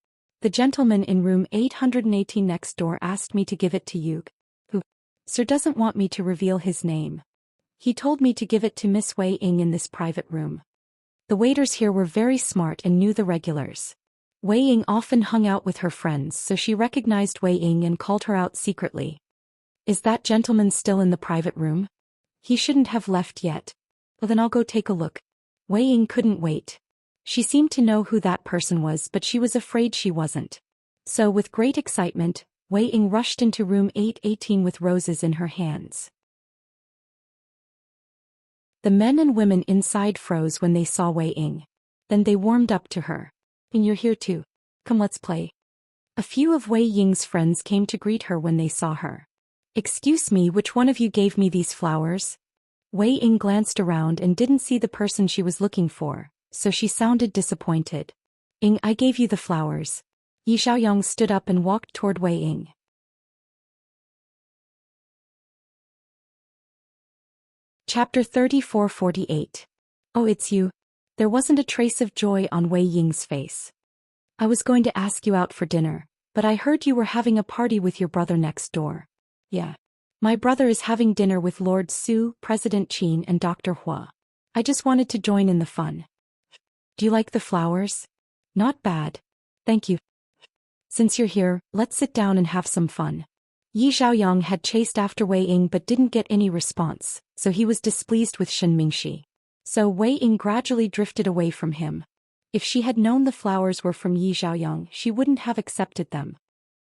The gentleman in room 818 next door asked me to give it to you. Who? Sir doesn't want me to reveal his name. He told me to give it to Miss Wei Ying in this private room. The waiters here were very smart and knew the regulars. Wei Ying often hung out with her friends, so she recognized Wei Ying and called her out secretly. Is that gentleman still in the private room? He shouldn't have left yet. Well, then I'll go take a look. Wei Ying couldn't wait. She seemed to know who that person was, but she was afraid she wasn't. So with great excitement, Wei Ying rushed into room 818 with roses in her hands. The men and women inside froze when they saw Wei Ying. Then they warmed up to her. And you're here too. Come, let's play. A few of Wei Ying's friends came to greet her when they saw her. Excuse me, which one of you gave me these flowers? Wei Ying glanced around and didn't see the person she was looking for, so she sounded disappointed. Ying, I gave you the flowers. Yi Xiaoyang stood up and walked toward Wei Ying. Chapter 34-48. Oh, it's you. There wasn't a trace of joy on Wei Ying's face. I was going to ask you out for dinner, but I heard you were having a party with your brother next door. Yeah. My brother is having dinner with Lord Su, President Qin, and Dr. Hua. I just wanted to join in the fun. Do you like the flowers? Not bad. Thank you. Since you're here, let's sit down and have some fun. Yi Xiaoyang had chased after Wei Ying but didn't get any response, so he was displeased with Shen Mingxi. So Wei Ying gradually drifted away from him. If she had known the flowers were from Yi Xiaoyang, she wouldn't have accepted them.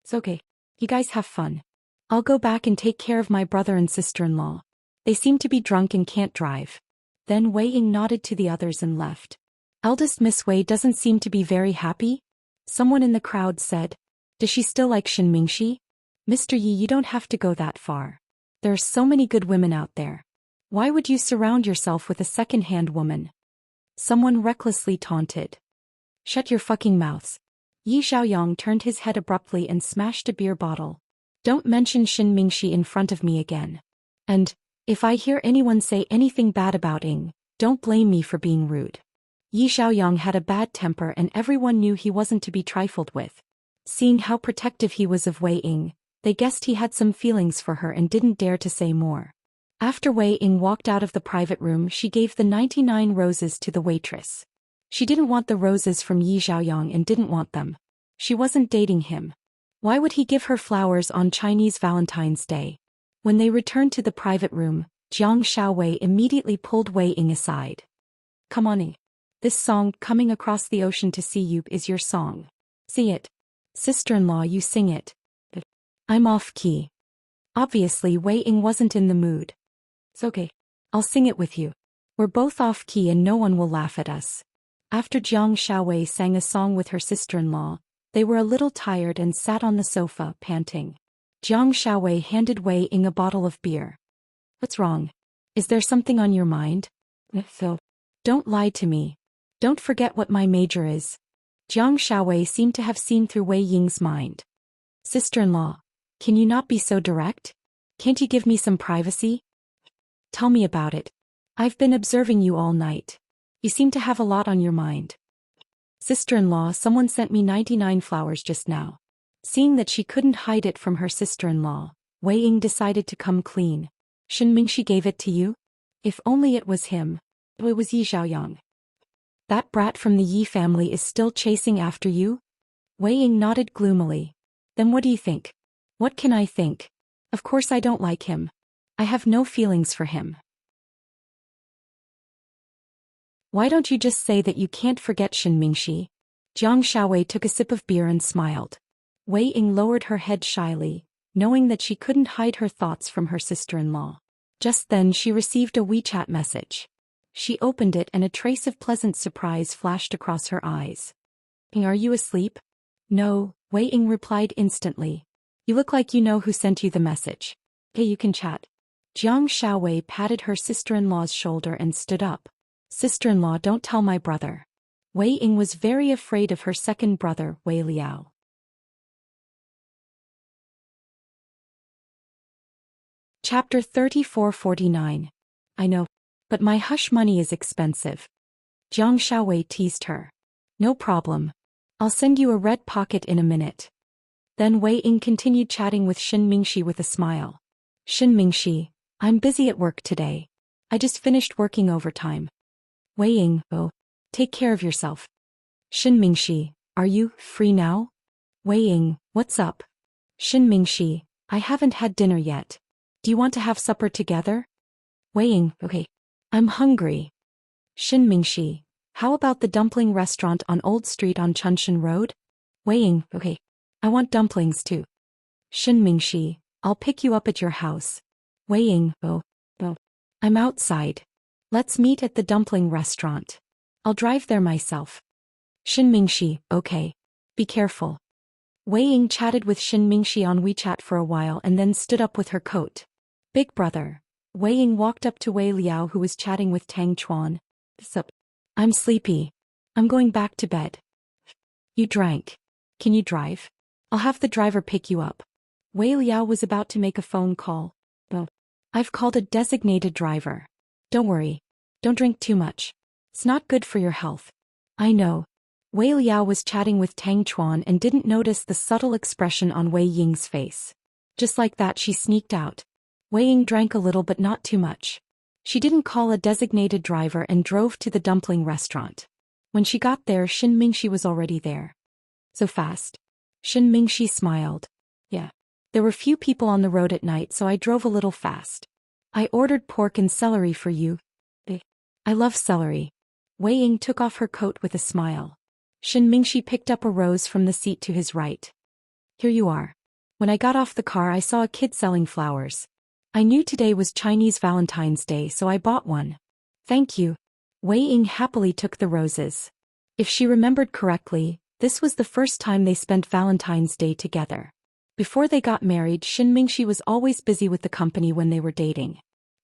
It's okay. You guys have fun. I'll go back and take care of my brother and sister-in-law. They seem to be drunk and can't drive. Then Wei Ying nodded to the others and left. Eldest Miss Wei doesn't seem to be very happy? Someone in the crowd said. Does she still like Shen Mingxi? Mr. Yi, you don't have to go that far. There are so many good women out there. Why would you surround yourself with a second-hand woman? Someone recklessly taunted. Shut your fucking mouths. Yi Xiaoyang turned his head abruptly and smashed a beer bottle. Don't mention Shen Mingxi in front of me again. And, if I hear anyone say anything bad about Ying, don't blame me for being rude. Yi Xiaoyang had a bad temper and everyone knew he wasn't to be trifled with. Seeing how protective he was of Wei Ying, they guessed he had some feelings for her and didn't dare to say more. After Wei Ying walked out of the private room, she gave the 99 roses to the waitress. She didn't want the roses from Yi Xiaoyang and didn't want them. She wasn't dating him. Why would he give her flowers on Chinese Valentine's Day? When they returned to the private room, Jiang Xiaowei immediately pulled Wei Ying aside. Come on, Ying. This song, Coming Across the Ocean to See You, is your song. See it. Sister-in-law, you sing it. I'm off key. Obviously Wei Ying wasn't in the mood. It's okay. I'll sing it with you. We're both off key and no one will laugh at us. After Jiang Xiaowei sang a song with her sister-in-law, they were a little tired and sat on the sofa, panting. Jiang Xiaowei handed Wei Ying a bottle of beer. What's wrong? Is there something on your mind? Phil. Don't lie to me. Don't forget what my major is. Jiang Xiaowei seemed to have seen through Wei Ying's mind. Sister-in-law, can you not be so direct? Can't you give me some privacy? Tell me about it. I've been observing you all night. You seem to have a lot on your mind. Sister-in-law, someone sent me 99 flowers just now. Seeing that she couldn't hide it from her sister-in-law, Wei Ying decided to come clean. Shen Mingxi gave it to you? If only it was him. It was Yi Xiaoyang. That brat from the Yi family is still chasing after you? Wei Ying nodded gloomily. Then what do you think? What can I think? Of course I don't like him. I have no feelings for him. Why don't you just say that you can't forget Shen Mingxi? Jiang Xiaowei took a sip of beer and smiled. Wei Ying lowered her head shyly, knowing that she couldn't hide her thoughts from her sister-in-law. Just then she received a WeChat message. She opened it and a trace of pleasant surprise flashed across her eyes. Are you asleep? No, Wei Ying replied instantly. You look like you know who sent you the message. Okay, you can chat. Jiang Xiaowei patted her sister-in-law's shoulder and stood up. Sister-in-law, don't tell my brother. Wei Ying was very afraid of her second brother, Wei Liao. Chapter 34-49. I know. But my hush money is expensive. Jiang Xiaowei teased her. No problem. I'll send you a red pocket in a minute. Then Wei Ying continued chatting with Shen Mingxi with a smile. Shen Mingxi, I'm busy at work today. I just finished working overtime. Wei Ying, oh, take care of yourself. Shen Mingxi, are you free now? Wei Ying, what's up? Shen Mingxi, I haven't had dinner yet. Do you want to have supper together? Wei Ying, okay. I'm hungry. Shen Mingxi, how about the dumpling restaurant on Old Street on Chunshan Road? Wei Ying, okay. I want dumplings too. Shen Mingxi, I'll pick you up at your house. Wei Ying, oh. I'm outside. Let's meet at the dumpling restaurant. I'll drive there myself. Shen Mingxi, okay. Be careful. Wei Ying chatted with Shen Mingxi on WeChat for a while and then stood up with her coat. Big brother. Wei Ying walked up to Wei Liao who was chatting with Tang Chuan. Sup? I'm sleepy. I'm going back to bed. You drank. Can you drive? I'll have the driver pick you up. Wei Liao was about to make a phone call. Oh. I've called a designated driver. Don't worry. Don't drink too much. It's not good for your health. I know. Wei Liao was chatting with Tang Chuan and didn't notice the subtle expression on Wei Ying's face. Just like that she sneaked out. Wei Ying drank a little but not too much. She didn't call a designated driver and drove to the dumpling restaurant. When she got there, Shen Mingxi was already there. So fast. Shen Mingxi smiled. Yeah. There were few people on the road at night, so I drove a little fast. I ordered pork and celery for you. I love celery. Wei Ying took off her coat with a smile. Shen Mingxi picked up a rose from the seat to his right. Here you are. When I got off the car, I saw a kid selling flowers. I knew today was Chinese Valentine's Day, so I bought one. Thank you. Wei Ying happily took the roses. If she remembered correctly, this was the first time they spent Valentine's Day together. Before they got married, Shen Mingxi was always busy with the company when they were dating.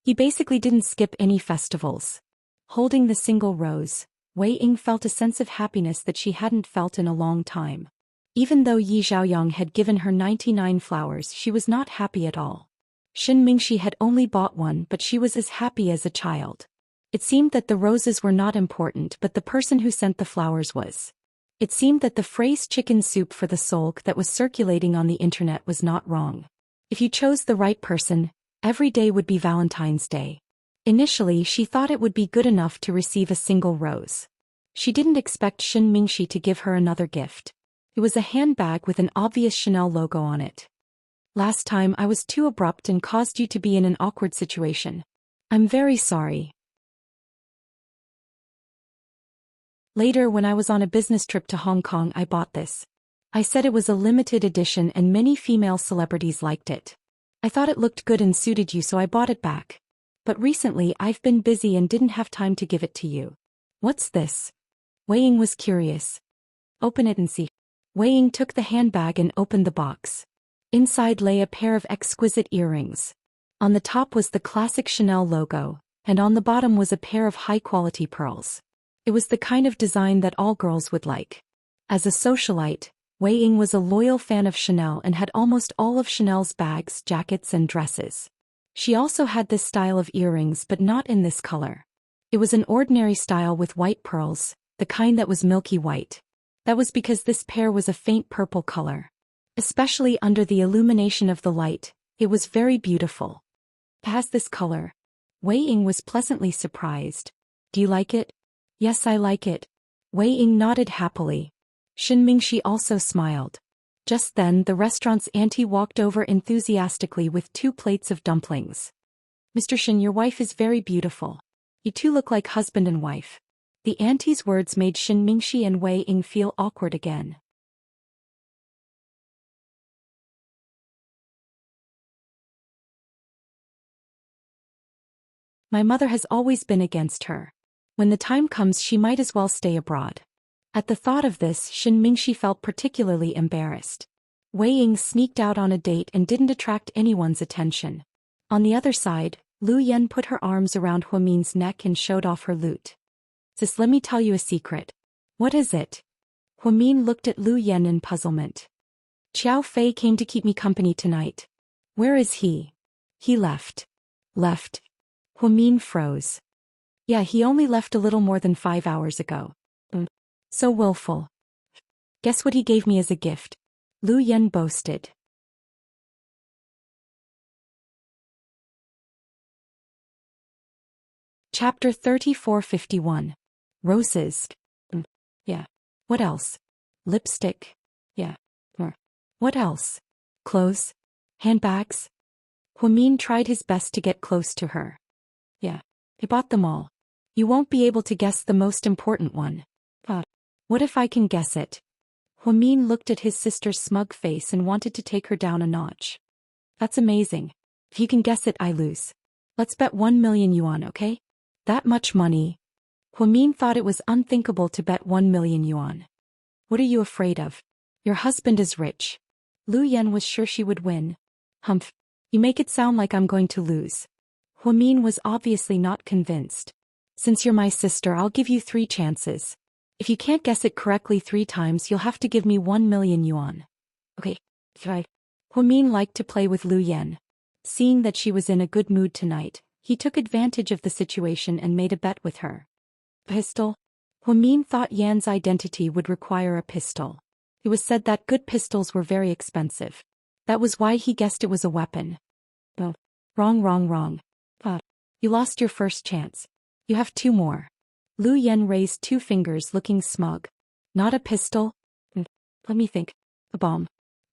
He basically didn't skip any festivals. Holding the single rose, Wei Ying felt a sense of happiness that she hadn't felt in a long time. Even though Yi Xiaoyang had given her 99 flowers, she was not happy at all. Shen Mingxi had only bought one, but she was as happy as a child. It seemed that the roses were not important, but the person who sent the flowers was. It seemed that the phrase chicken soup for the soul that was circulating on the internet was not wrong. If you chose the right person, every day would be Valentine's Day. Initially, she thought it would be good enough to receive a single rose. She didn't expect Shen Mingxi to give her another gift. It was a handbag with an obvious Chanel logo on it. Last time I was too abrupt and caused you to be in an awkward situation. I'm very sorry. Later, when I was on a business trip to Hong Kong, I bought this. I said it was a limited edition and many female celebrities liked it. I thought it looked good and suited you, so I bought it back. But recently I've been busy and didn't have time to give it to you. What's this? Wei Ying was curious. Open it and see. Wei Ying took the handbag and opened the box. Inside lay a pair of exquisite earrings. On the top was the classic Chanel logo, and on the bottom was a pair of high-quality pearls. It was the kind of design that all girls would like. As a socialite, Wei Ying was a loyal fan of Chanel and had almost all of Chanel's bags, jackets and dresses. She also had this style of earrings, but not in this color. It was an ordinary style with white pearls, the kind that was milky white. That was because this pair was a faint purple color. Especially under the illumination of the light, it was very beautiful. It has this color. Wei Ying was pleasantly surprised. Do you like it? Yes, I like it. Wei Ying nodded happily. Shin Mingxi also smiled. Just then the restaurant's auntie walked over enthusiastically with 2 plates of dumplings. Mr. Shin, your wife is very beautiful. You two look like husband and wife. The auntie's words made Shin Mingxi and Wei Ying feel awkward again. My mother has always been against her. When the time comes, she might as well stay abroad. At the thought of this, Shin Mingxi felt particularly embarrassed. Wei Ying sneaked out on a date and didn't attract anyone's attention. On the other side, Lu Yan put her arms around Huamin's neck and showed off her lute. Sis, let me tell you a secret. What is it? Huamin looked at Lu Yan in puzzlement. Qiao Fei came to keep me company tonight. Where is he? He left. Left? Huamin froze. Yeah, he only left a little more than 5 hours ago. So willful. Guess what he gave me as a gift? Lu Yan boasted. Chapter 3451. Roses. Yeah. What else? Lipstick. Yeah. What else? Clothes? Handbags? Huamin tried his best to get close to her. Yeah. I bought them all. You won't be able to guess the most important one. What if I can guess it? Huamin looked at his sister's smug face and wanted to take her down a notch. That's amazing. If you can guess it, I lose. Let's bet 1 million yuan, okay? That much money. Huamin thought it was unthinkable to bet 1 million yuan. What are you afraid of? Your husband is rich. Lu Yan was sure she would win. Humph. You make it sound like I'm going to lose. Huamin was obviously not convinced. Since you're my sister, I'll give you 3 chances. If you can't guess it correctly 3 times, you'll have to give me 1 million yuan. Okay. Try. Huamin liked to play with Lu Yan. Seeing that she was in a good mood tonight, he took advantage of the situation and made a bet with her. Pistol? Huamin thought Yan's identity would require a pistol. It was said that good pistols were very expensive. That was why he guessed it was a weapon. Oh. Wrong. You lost your first chance. You have 2 more. Lu Yan raised 2 fingers looking smug. Not a pistol? Let me think. A bomb.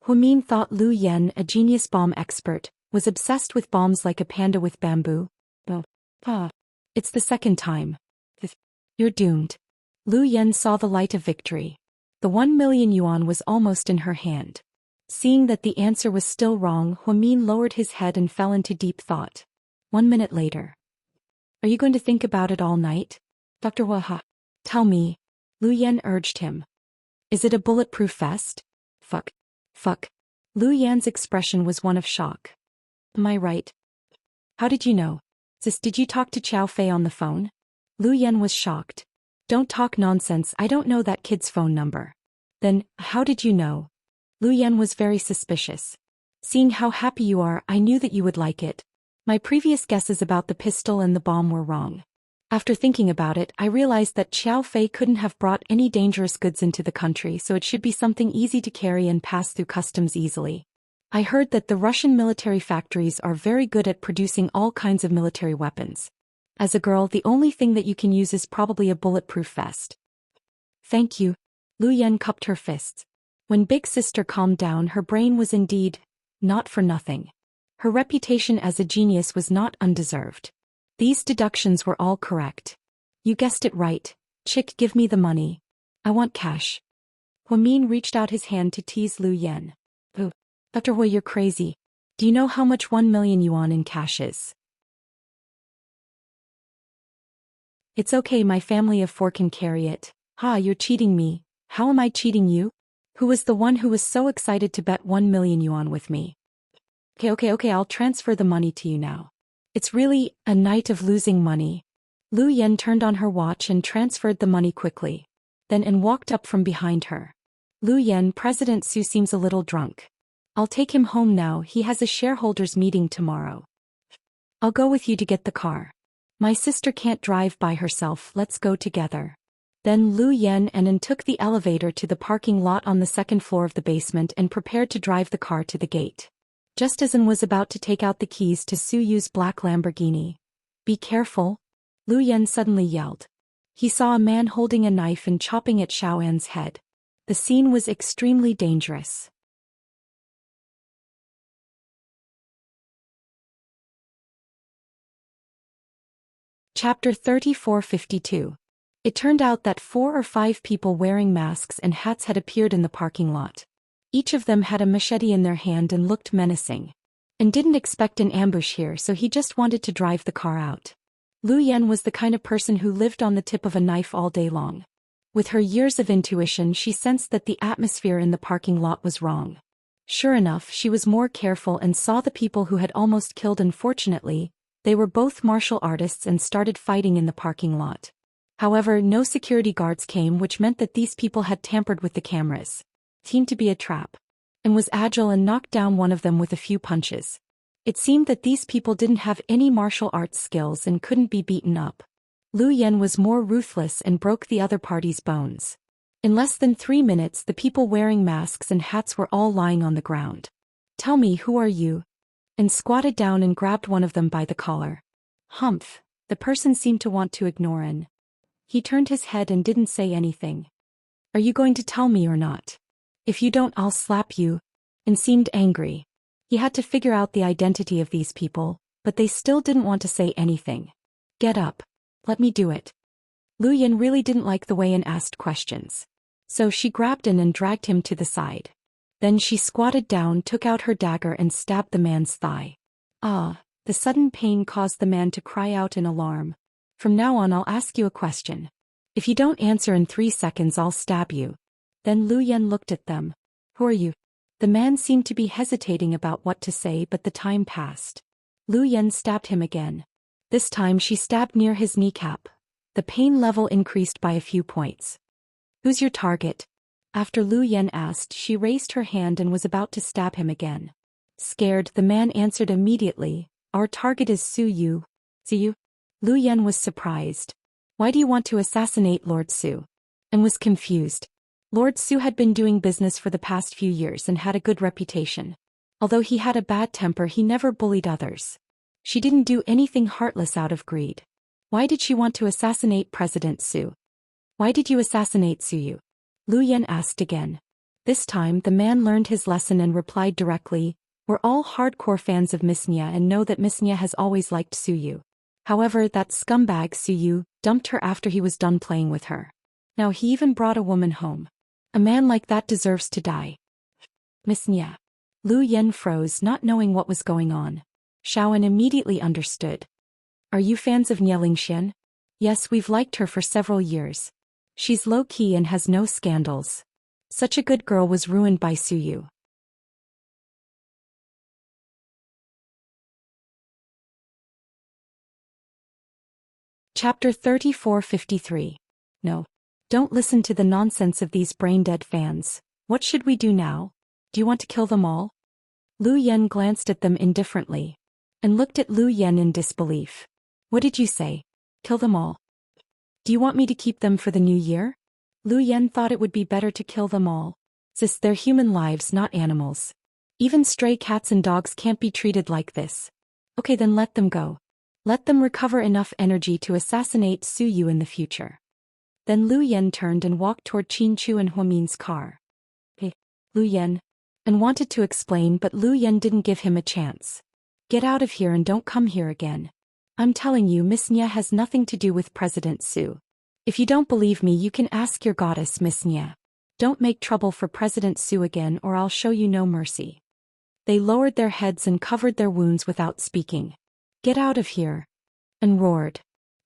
Huamin thought Lu Yan, a genius bomb expert, was obsessed with bombs like a panda with bamboo. It's the second time. You're doomed. Lu Yan saw the light of victory. The 1 million yuan was almost in her hand. Seeing that the answer was still wrong, Huamin lowered his head and fell into deep thought. 1 minute later. Are you going to think about it all night? Dr. Waha. Tell me. Lu Yan urged him. Is it a bulletproof vest? Fuck. Lu Yan's expression was one of shock. Am I right? How did you know? Sis, did you talk to Qiao Fei on the phone? Lu Yan was shocked. Don't talk nonsense, I don't know that kid's phone number. Then, how did you know? Lu Yan was very suspicious. Seeing how happy you are, I knew that you would like it. My previous guesses about the pistol and the bomb were wrong. After thinking about it, I realized that Qiao Fei couldn't have brought any dangerous goods into the country, so it should be something easy to carry and pass through customs easily. I heard that the Russian military factories are very good at producing all kinds of military weapons. As a girl, the only thing that you can use is probably a bulletproof vest. Thank you. Lu Yan cupped her fists. When Big Sister calmed down, her brain was indeed Not for nothing. Her reputation as a genius was not undeserved. These deductions were all correct. You guessed it right. Chick, give me the money. I want cash. Huamin reached out his hand to tease Lu Yan. Oh, Dr. Hui, you're crazy. Do you know how much 1 million yuan in cash is? It's okay, my family of 4 can carry it. Ha, you're cheating me. How am I cheating you? Who was the one who was so excited to bet 1 million yuan with me? Okay, I'll transfer the money to you now. It's really a night of losing money. Lu Yan turned on her watch and transferred the money quickly. Then and walked up from behind her. Lu Yan, President Su seems a little drunk. I'll take him home now, he has a shareholders meeting tomorrow. I'll go with you to get the car. My sister can't drive by herself, let's go together. Then Lu Yan and An took the elevator to the parking lot on the second floor of the basement and prepared to drive the car to the gate. Just as An was about to take out the keys to Su Yu's black Lamborghini. Be careful, Lu Yan suddenly yelled. He saw a man holding a knife and chopping at Xiao An's head. The scene was extremely dangerous. Chapter 3452. It turned out that 4 or 5 people wearing masks and hats had appeared in the parking lot. Each of them had a machete in their hand and looked menacing. And didn't expect an ambush here, so he just wanted to drive the car out. Lu Yan was the kind of person who lived on the tip of a knife all day long. With her years of intuition, she sensed that the atmosphere in the parking lot was wrong. Sure enough, she was more careful and saw the people who had almost killed. Unfortunately, they were both martial artists and started fighting in the parking lot. However, no security guards came, which meant that these people had tampered with the cameras. Seemed to be a trap. And was agile and knocked down one of them with a few punches. It seemed that these people didn't have any martial arts skills and couldn't be beaten up. Lu Yan was more ruthless and broke the other party's bones. In less than 3 minutes, the people wearing masks and hats were all lying on the ground. Tell me, who are you? And squatted down and grabbed one of them by the collar. Humph, the person seemed to want to ignore An. He turned his head and didn't say anything. Are you going to tell me or not? If you don't, I'll slap you. And seemed angry. He had to figure out the identity of these people, but they still didn't want to say anything. Get up. Let me do it. Lu Yan really didn't like the way An asked questions. So she grabbed An and dragged him to the side. Then she squatted down, took out her dagger and stabbed the man's thigh. Ah, the sudden pain caused the man to cry out in alarm. From now on, I'll ask you a question. If you don't answer in 3 seconds, I'll stab you. Then Lu Yan looked at them. Who are you? The man seemed to be hesitating about what to say, but the time passed. Lu Yan stabbed him again. This time she stabbed near his kneecap. The pain level increased by a few points. Who's your target? After Lu Yan asked, she raised her hand and was about to stab him again. Scared, the man answered immediately, our target is Su Yu. Su Yu? Lu Yan was surprised. Why do you want to assassinate Lord Su? And was confused. Lord Su had been doing business for the past few years and had a good reputation. Although he had a bad temper, he never bullied others. She didn't do anything heartless out of greed. Why did she want to assassinate President Su? Why did you assassinate Su Yu? Lu Yan asked again. This time the man learned his lesson and replied directly, we're all hardcore fans of Miss Nya and know that Miss Nya has always liked Su Yu. However, that scumbag Su Yu dumped her after he was done playing with her. Now he even brought a woman home. A man like that deserves to die. Miss Nya. Lu Yan froze, not knowing what was going on. Xiaoan immediately understood. Are you fans of Nya Lingxian? Yes, we've liked her for several years. She's low-key and has no scandals. Such a good girl was ruined by Su Yu. Chapter 3453. No. Don't listen to the nonsense of these brain-dead fans. What should we do now? Do you want to kill them all? Lu Yan glanced at them indifferently. And looked at Lu Yan in disbelief. What did you say? Kill them all. Do you want me to keep them for the new year? Lu Yan thought it would be better to kill them all. Since they're human lives, not animals. Even stray cats and dogs can't be treated like this. Okay, then let them go. Let them recover enough energy to assassinate Su Yu in the future. Then Lu Yan turned and walked toward Qin Chu and Huamin's car. Hey, Lu Yan. and wanted to explain, but Lu Yen didn't give him a chance. Get out of here and don't come here again. I'm telling you, Miss Nya has nothing to do with President Su. If you don't believe me, you can ask your goddess, Miss Nya. Don't make trouble for President Su again or I'll show you no mercy. They lowered their heads and covered their wounds without speaking. Get out of here. And roared.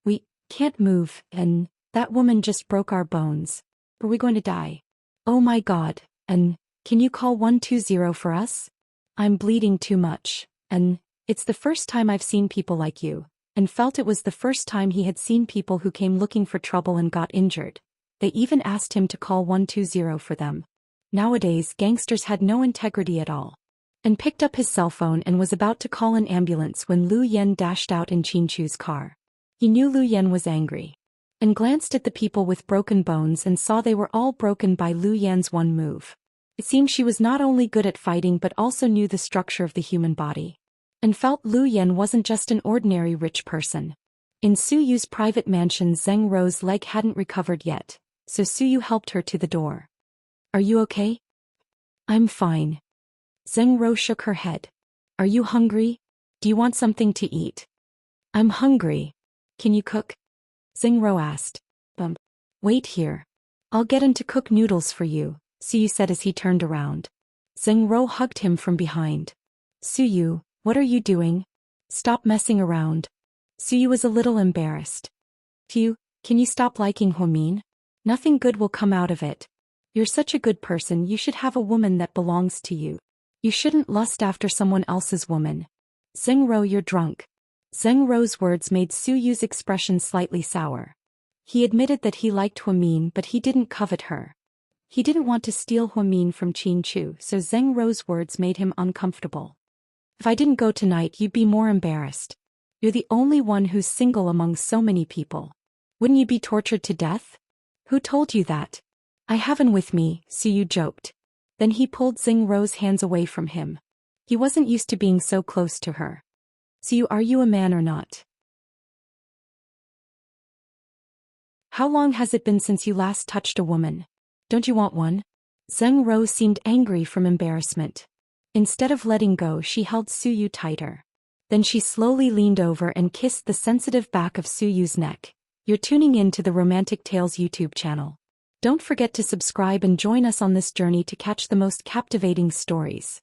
We can't move, and that woman just broke our bones. Are we going to die? Oh my God, and can you call 120 for us? I'm bleeding too much, and it's the first time I've seen people like you. And felt it was the first time he had seen people who came looking for trouble and got injured. They even asked him to call 120 for them. Nowadays, gangsters had no integrity at all. And picked up his cell phone and was about to call an ambulance when Lu Yen dashed out in Chinchu's car. He knew Lu Yen was angry. And glanced at the people with broken bones and saw they were all broken by Lu Yen's one move. It seemed she was not only good at fighting but also knew the structure of the human body. And felt Lu Yen wasn't just an ordinary rich person. In Su Yu's private mansion, Zheng Rou's leg hadn't recovered yet, so Su Yu helped her to the door. Are you okay? I'm fine. Zheng Rou shook her head. Are you hungry? Do you want something to eat? I'm hungry. Can you cook? Zheng Rou asked. Wait here. I'll get him to cook noodles for you, Su Yu said as he turned around. Zheng Rou hugged him from behind. Su Yu, what are you doing? Stop messing around. Su Yu was a little embarrassed. Phew, can you stop liking Huomin? Nothing good will come out of it. You're such a good person, you should have a woman that belongs to you. You shouldn't lust after someone else's woman. Zheng Rou, you're drunk. Zheng Rou's words made Su Yu's expression slightly sour. He admitted that he liked Huomin, but he didn't covet her. He didn't want to steal Huomin from Qin Chu, so Zheng Rou's words made him uncomfortable. If I didn't go tonight, you'd be more embarrassed. You're the only one who's single among so many people. Wouldn't you be tortured to death? Who told you that? I have him with me, Su Yu joked. Then he pulled Zheng Rou's hands away from him. He wasn't used to being so close to her. Su Yu, are you a man or not? How long has it been since you last touched a woman? Don't you want one? Zheng Rou seemed angry from embarrassment. Instead of letting go, she held Su Yu tighter. Then she slowly leaned over and kissed the sensitive back of Su Yu's neck. You're tuning in to the Romantic Tales YouTube channel. Don't forget to subscribe and join us on this journey to catch the most captivating stories.